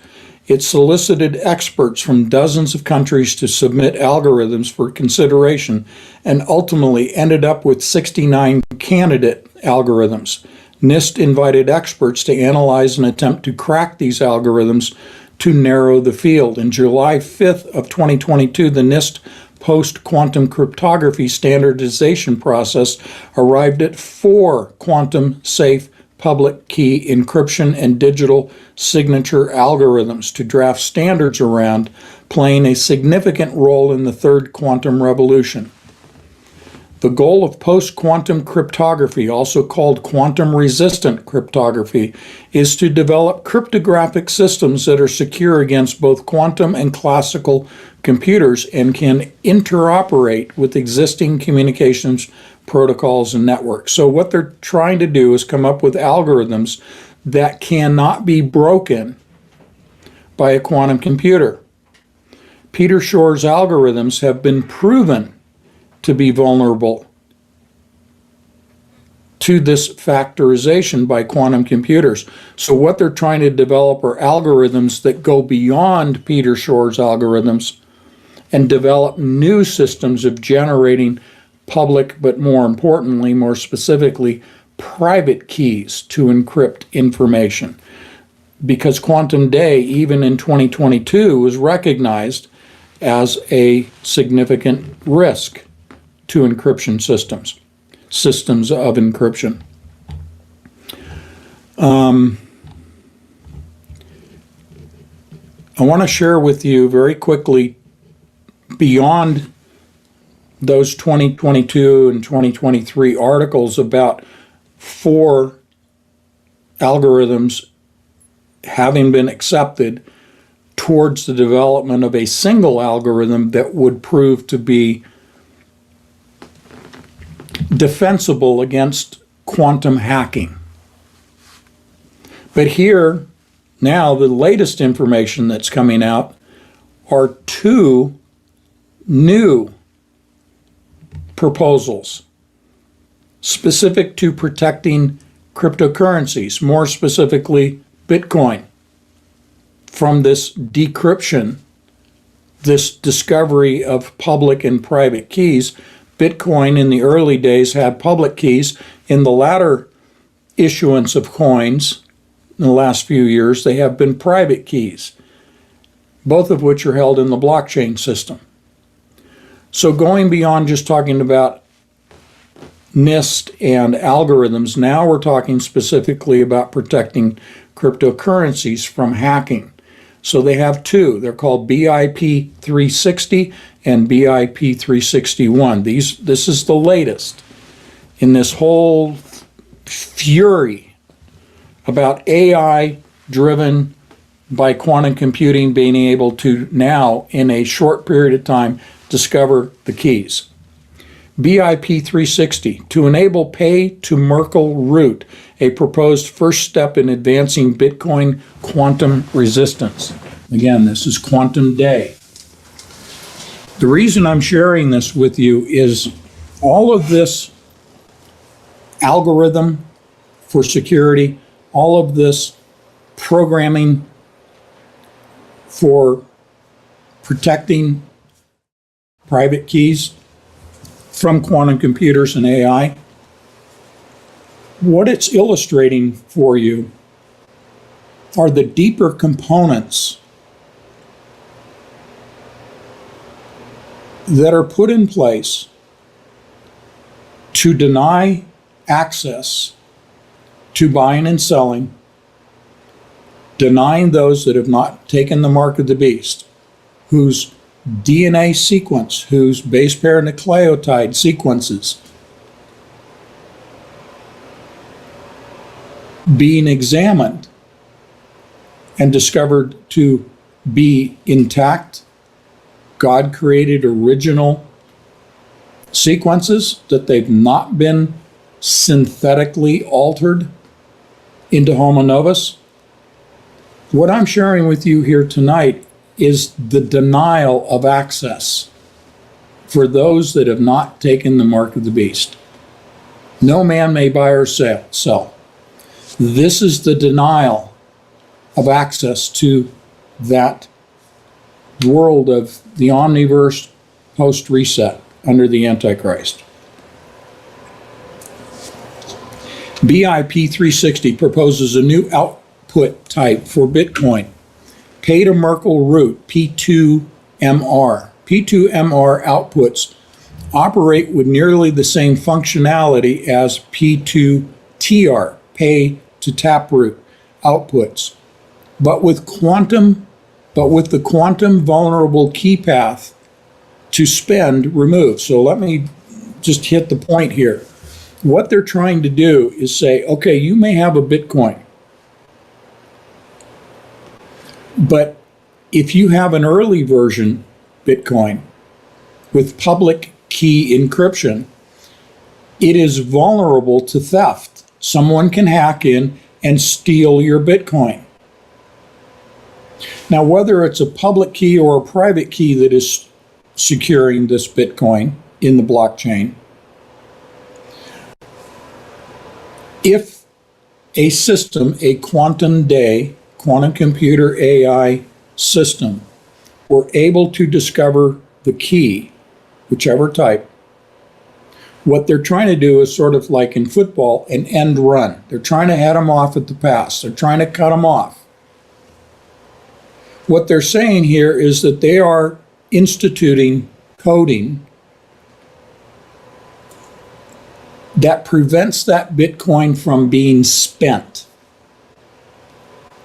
It solicited experts from dozens of countries to submit algorithms for consideration and ultimately ended up with 69 candidate algorithms. NIST invited experts to analyze and attempt to crack these algorithms to narrow the field. In July 5th of 2022, the NIST post-quantum cryptography standardization process arrived at 4 quantum-safe public key encryption and digital signature algorithms to draft standards around, playing a significant role in the third quantum revolution. The goal of post-quantum cryptography, also called quantum-resistant cryptography, is to develop cryptographic systems that are secure against both quantum and classical computers and can interoperate with existing communications protocols and networks. So what they're trying to do is come up with algorithms that cannot be broken by a quantum computer. Peter Shor's algorithms have been proven to be vulnerable to this factorization by quantum computers. So what they're trying to develop are algorithms that go beyond Peter Shor's algorithms and develop new systems of generating public, but more importantly, more specifically, private keys to encrypt information. Because Quantum Day, even in 2022, was recognized as a significant risk to encryption systems of encryption. I want to share with you very quickly, beyond those 2022 and 2023 articles about 4 algorithms having been accepted towards the development of a single algorithm that would prove to be defensible against quantum hacking. But here, now, the latest information that's coming out are 2 new proposals specific to protecting cryptocurrencies, more specifically Bitcoin, from this decryption, this discovery of public and private keys. Bitcoin in the early days had public keys. In the latter issuance of coins in the last few years, they have been private keys, both of which are held in the blockchain system. So going beyond just talking about NIST and algorithms, now we're talking specifically about protecting cryptocurrencies from hacking. So they have 2. They're called BIP360 and BIP361. This is the latest in this whole fury about AI driven by quantum computing being able to now, in a short period of time, discover the keys. BIP360, to enable pay-to-Merkle root, a proposed first step in advancing Bitcoin quantum resistance. Again, this is Quantum Day. The reason I'm sharing this with you is all of this algorithm for security, all of this programming for protecting private keys from quantum computers and AI, what it's illustrating for you are the deeper components that are put in place to deny access to buying and selling, denying those that have not taken the mark of the beast, whose DNA sequence, whose base pair nucleotide sequences being examined and discovered to be intact, God created original sequences, that they've not been synthetically altered into homo novus. What I'm sharing with you here tonight is the denial of access for those that have not taken the mark of the beast. No man may buy or sell. This is the denial of access to that world of the omniverse post-reset under the Antichrist. BIP360 proposes a new output type for Bitcoin, pay-to-Merkle root, P2MR, P2MR outputs operate with nearly the same functionality as P2TR, pay to taproot outputs, but with the quantum vulnerable key path to spend removed. So let me just hit the point here. What they're trying to do is say, okay, you may have a Bitcoin, but if you have an early version Bitcoin with public key encryption, it is vulnerable to theft. Someone can hack in and steal your Bitcoin. Now, whether it's a public key or a private key that is securing this Bitcoin in the blockchain, if a system, a quantum computer AI system, were able to discover the key, whichever type, what they're trying to do is sort of like in football, an end run. They're trying to head them off at the pass. They're trying to cut them off. What they're saying here is that they are instituting coding that prevents that Bitcoin from being spent.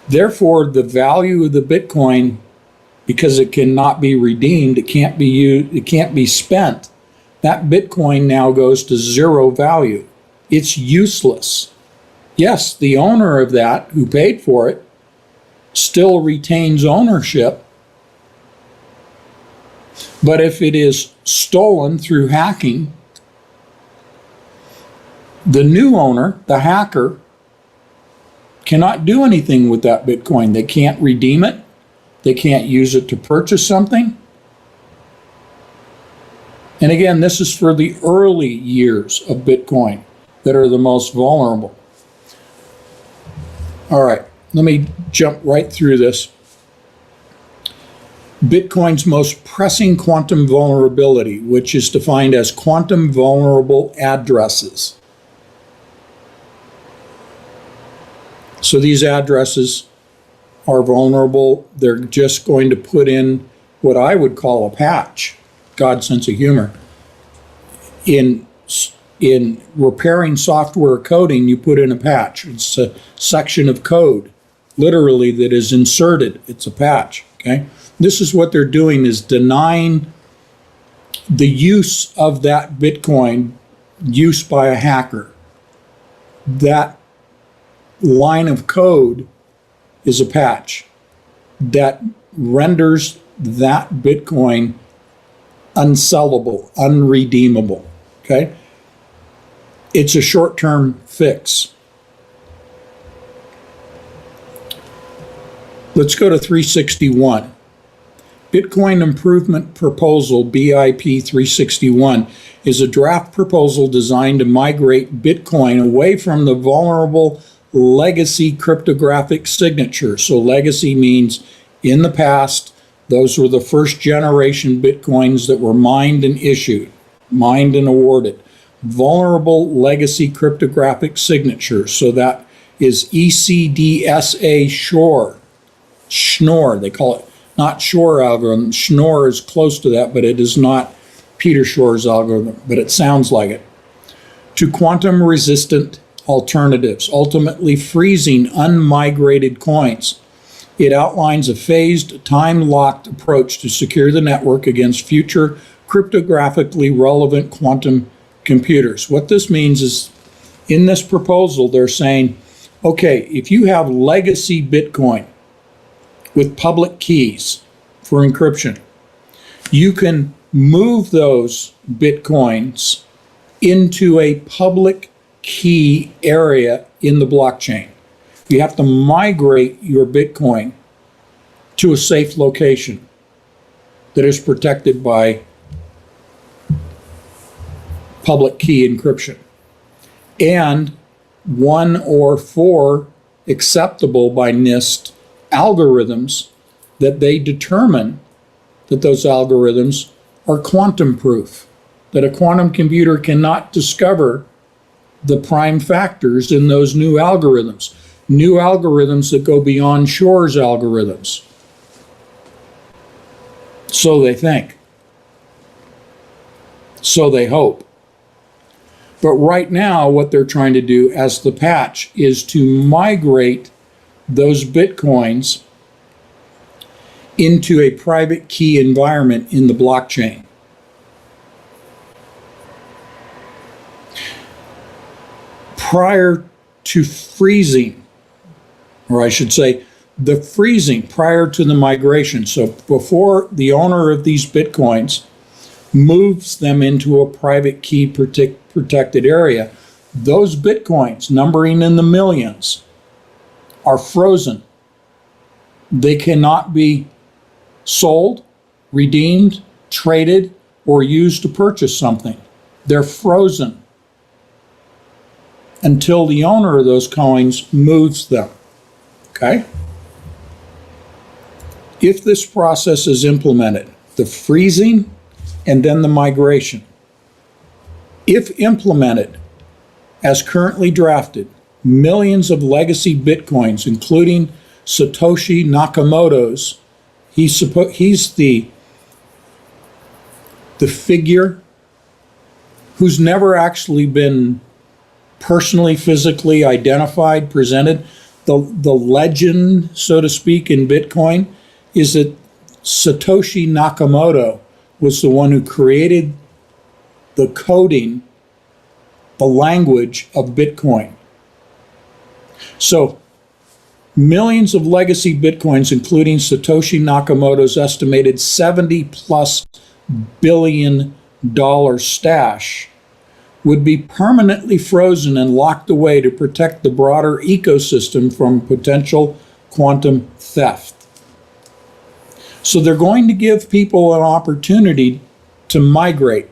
Therefore, the value of the Bitcoin, because it cannot be redeemed, it can't be used, it can't be spent, that Bitcoin now goes to zero value. It's useless. Yes, the owner of that, who paid for it, still retains ownership. But if it is stolen through hacking, the new owner, the hacker, cannot do anything with that Bitcoin. They can't redeem it. They can't use it to purchase something. And again, this is for the early years of Bitcoin that are the most vulnerable. All right, let me jump right through this. Bitcoin's most pressing quantum vulnerability, which is defined as quantum vulnerable addresses. So these addresses are vulnerable. They're just going to put in what I would call a patch. God's sense of humor. In repairing software coding, you put in a patch. It's a section of code, literally, that is inserted. It's a patch, okay? This is what they're doing, is denying the use of that Bitcoin, use by a hacker. That line of code is a patch that renders that Bitcoin unsellable, unredeemable, okay? It's a short-term fix. Let's go to 361. Bitcoin Improvement Proposal, BIP 361, is a draft proposal designed to migrate Bitcoin away from the vulnerable legacy cryptographic signature. So legacy means in the past, those were the first generation Bitcoins that were mined and issued, mined and awarded. Vulnerable legacy cryptographic signature. So that is ECDSA Schnorr, they call it, not Shor algorithm. Schnorr is close to that, but it is not Peter Shor's algorithm, but it sounds like it. To quantum resistant alternatives, ultimately freezing unmigrated coins. It outlines a phased, time-locked approach to secure the network against future cryptographically relevant quantum computers. What this means is, in this proposal, they're saying, okay, if you have legacy Bitcoin with public keys for encryption, you can move those Bitcoins into a public key area in the blockchain. You have to migrate your Bitcoin to a safe location that is protected by public key encryption, and one or four acceptable by NIST algorithms that they determine that those algorithms are quantum proof, that a quantum computer cannot discover the prime factors in those new algorithms that go beyond Shor's algorithms. So they think. So they hope. But right now, what they're trying to do as the patch is to migrate those Bitcoins into a private key environment in the blockchain. Prior to freezing, or I should say, the freezing prior to the migration. So before the owner of these Bitcoins moves them into a private key protected area, those Bitcoins, numbering in the millions, are frozen. They cannot be sold, redeemed, traded, or used to purchase something. They're frozen until the owner of those coins moves them. Okay? If this process is implemented, the freezing and then the migration, if implemented as currently drafted, millions of legacy Bitcoins, including Satoshi Nakamoto's, he's the figure who's never actually been personally, physically identified, presented. The legend, so to speak, in Bitcoin is that Satoshi Nakamoto was the one who created the coding, the language of Bitcoin. So millions of legacy Bitcoins, including Satoshi Nakamoto's estimated $70+ billion stash, would be permanently frozen and locked away to protect the broader ecosystem from potential quantum theft. So they're going to give people an opportunity to migrate.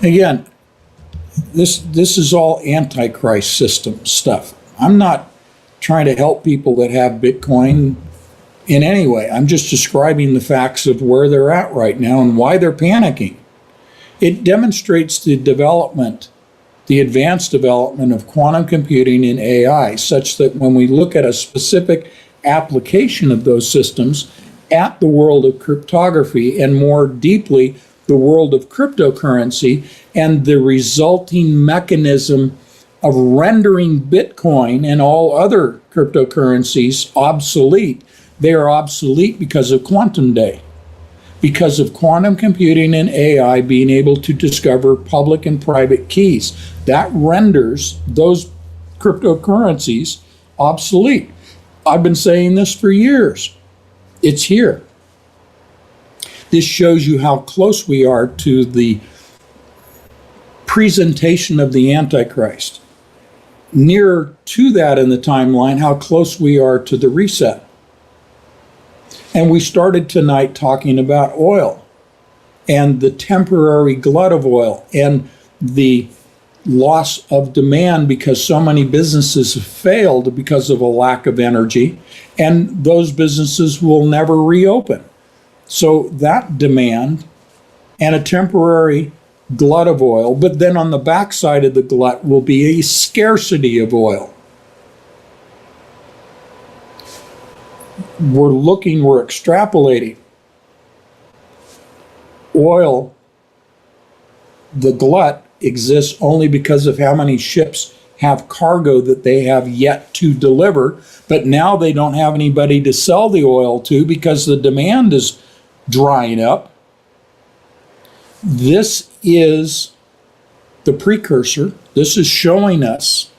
Again, this is all Antichrist system stuff. I'm not trying to help people that have Bitcoin in any way. I'm just describing the facts of where they're at right now and why they're panicking. It demonstrates the development, the advanced development of quantum computing and AI, such that when we look at a specific application of those systems at the world of cryptography and more deeply the world of cryptocurrency and the resulting mechanism of rendering Bitcoin and all other cryptocurrencies obsolete. They are obsolete because of quantum day, because of quantum computing and AI being able to discover public and private keys. That renders those cryptocurrencies obsolete. I've been saying this for years. It's here. This shows you how close we are to the presentation of the Antichrist. Nearer to that in the timeline, how close we are to the reset. And we started tonight talking about oil and the temporary glut of oil and the loss of demand because so many businesses have failed because of a lack of energy, and those businesses will never reopen. So that demand and a temporary glut of oil, but then on the backside of the glut will be a scarcity of oil. We're extrapolating. Oil, the glut exists only because of how many ships have cargo that they have yet to deliver, but now they don't have anybody to sell the oil to because the demand is drying up. This is the precursor. This is showing us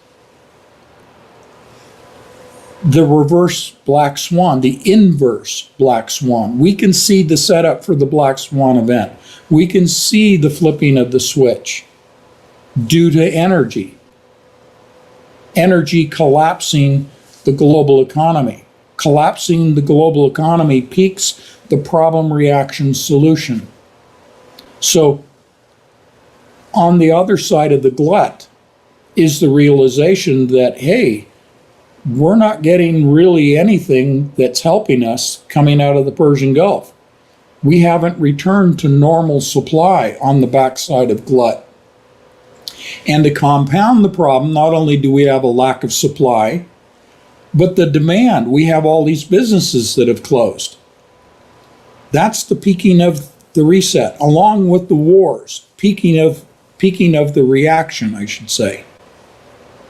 the reverse black swan, the inverse black swan. We can see the setup for the black swan event. We can see the flipping of the switch due to energy. Energy collapsing the global economy. Collapsing the global economy peaks the problem reaction solution. So on the other side of the glut is the realization that, hey, we're not getting really anything that's helping us coming out of the Persian Gulf. We haven't returned to normal supply on the backside of glut. And to compound the problem, not only do we have a lack of supply, but the demand. We have all these businesses that have closed. That's the peaking of the reset, along with the wars, peaking of the reaction, I should say.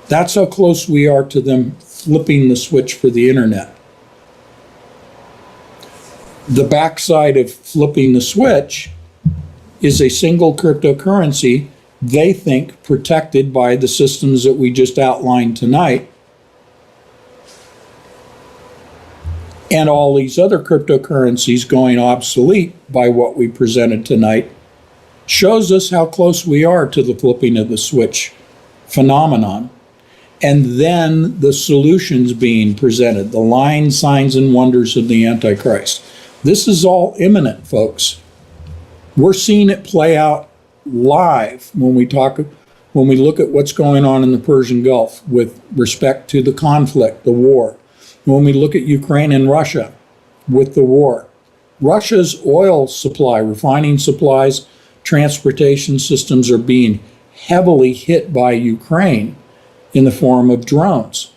That's how close we are to them flipping the switch for the internet. The backside of flipping the switch is a single cryptocurrency, they think protected by the systems that we just outlined tonight. And all these other cryptocurrencies going obsolete by what we presented tonight shows us how close we are to the flipping of the switch phenomenon. And then the solutions being presented, the lying signs and wonders of the Antichrist. This is all imminent, folks. We're seeing it play out live when we look at what's going on in the Persian Gulf with respect to the conflict, the war. When we look at Ukraine and Russia with the war. Russia's oil supply, refining supplies, transportation systems are being heavily hit by Ukraine in the form of drones.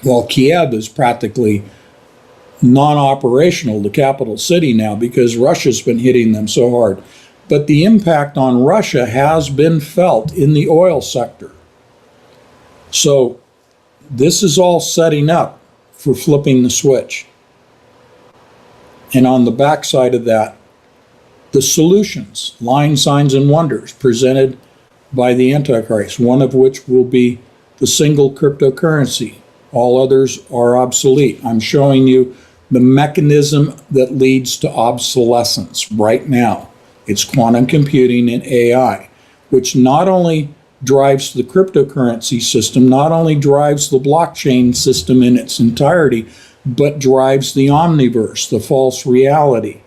While Kiev is practically non-operational, the capital city now, because Russia's been hitting them so hard. But the impact on Russia has been felt in the oil sector. So this is all setting up for flipping the switch. And on the backside of that, the solutions, lying signs and wonders presented by the Antichrist, one of which will be the single cryptocurrency. All others are obsolete. I'm showing you the mechanism that leads to obsolescence right now. It's quantum computing and AI, which not only drives the cryptocurrency system, not only drives the blockchain system in its entirety, but drives the omniverse, the false reality,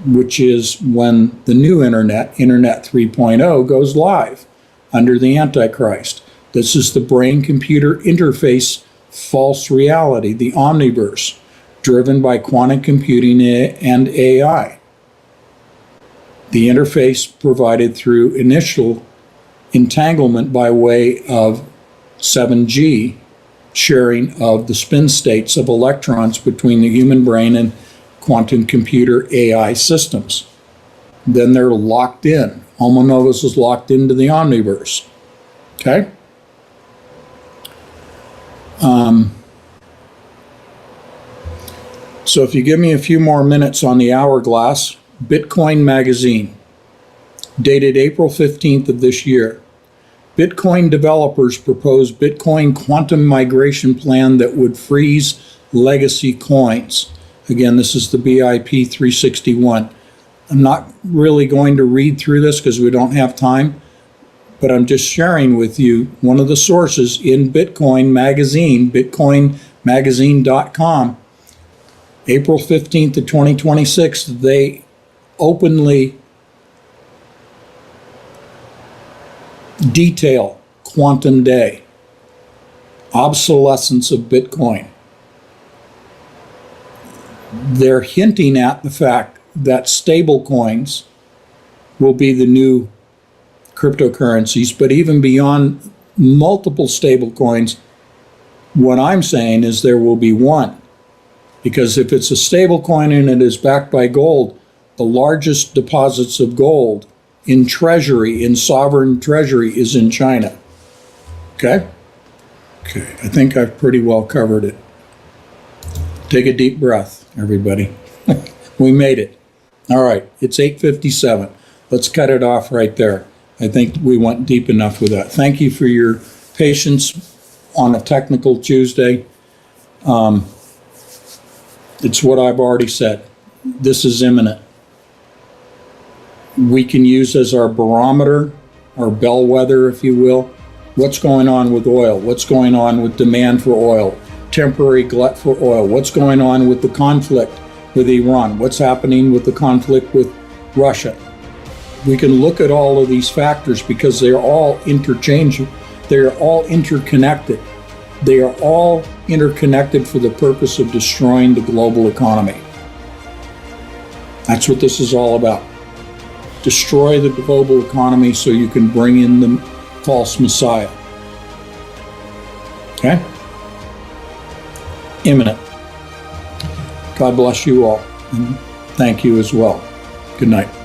which is when the new Internet 3.0, goes live under the Antichrist. This is the brain-computer interface false reality, the omniverse, driven by quantum computing and AI. The interface provided through initial entanglement by way of 7G, sharing of the spin states of electrons between the human brain and quantum computer AI systems. Then they're locked in. Homo novus is locked into the omniverse. Okay? So if you give me a few more minutes on the hourglass, Bitcoin Magazine, dated April 15th of this year. Bitcoin developers propose Bitcoin quantum migration plan that would freeze legacy coins. Again, this is the BIP361. I'm not really going to read through this because we don't have time, but I'm just sharing with you one of the sources in Bitcoin Magazine, bitcoinmagazine.com, April 15th of 2026, they openly detail Quantum Day, obsolescence of Bitcoin. They're hinting at the fact that stable coins will be the new cryptocurrencies, but even beyond multiple stable coins, what I'm saying is there will be one. Because if it's a stable coin and it is backed by gold, the largest deposits of gold in treasury, in sovereign treasury, is in China. Okay? Okay, I think I've pretty well covered it. Take a deep breath, everybody. We made it. All right, it's 8:57. Let's cut it off right there. I think we went deep enough with that. Thank you for your patience on a technical Tuesday. It's what I've already said. This is imminent. We can use as our barometer, our bellwether, if you will, what's going on with oil, what's going on with demand for oil, temporary glut for oil, what's going on with the conflict with Iran, what's happening with the conflict with Russia. We can look at all of these factors because they're all interchangeable, they're all interconnected. They are all interconnected for the purpose of destroying the global economy. That's what this is all about. Destroy the global economy so you can bring in the false Messiah. Okay? Imminent. God bless you all. Thank you as well. Good night.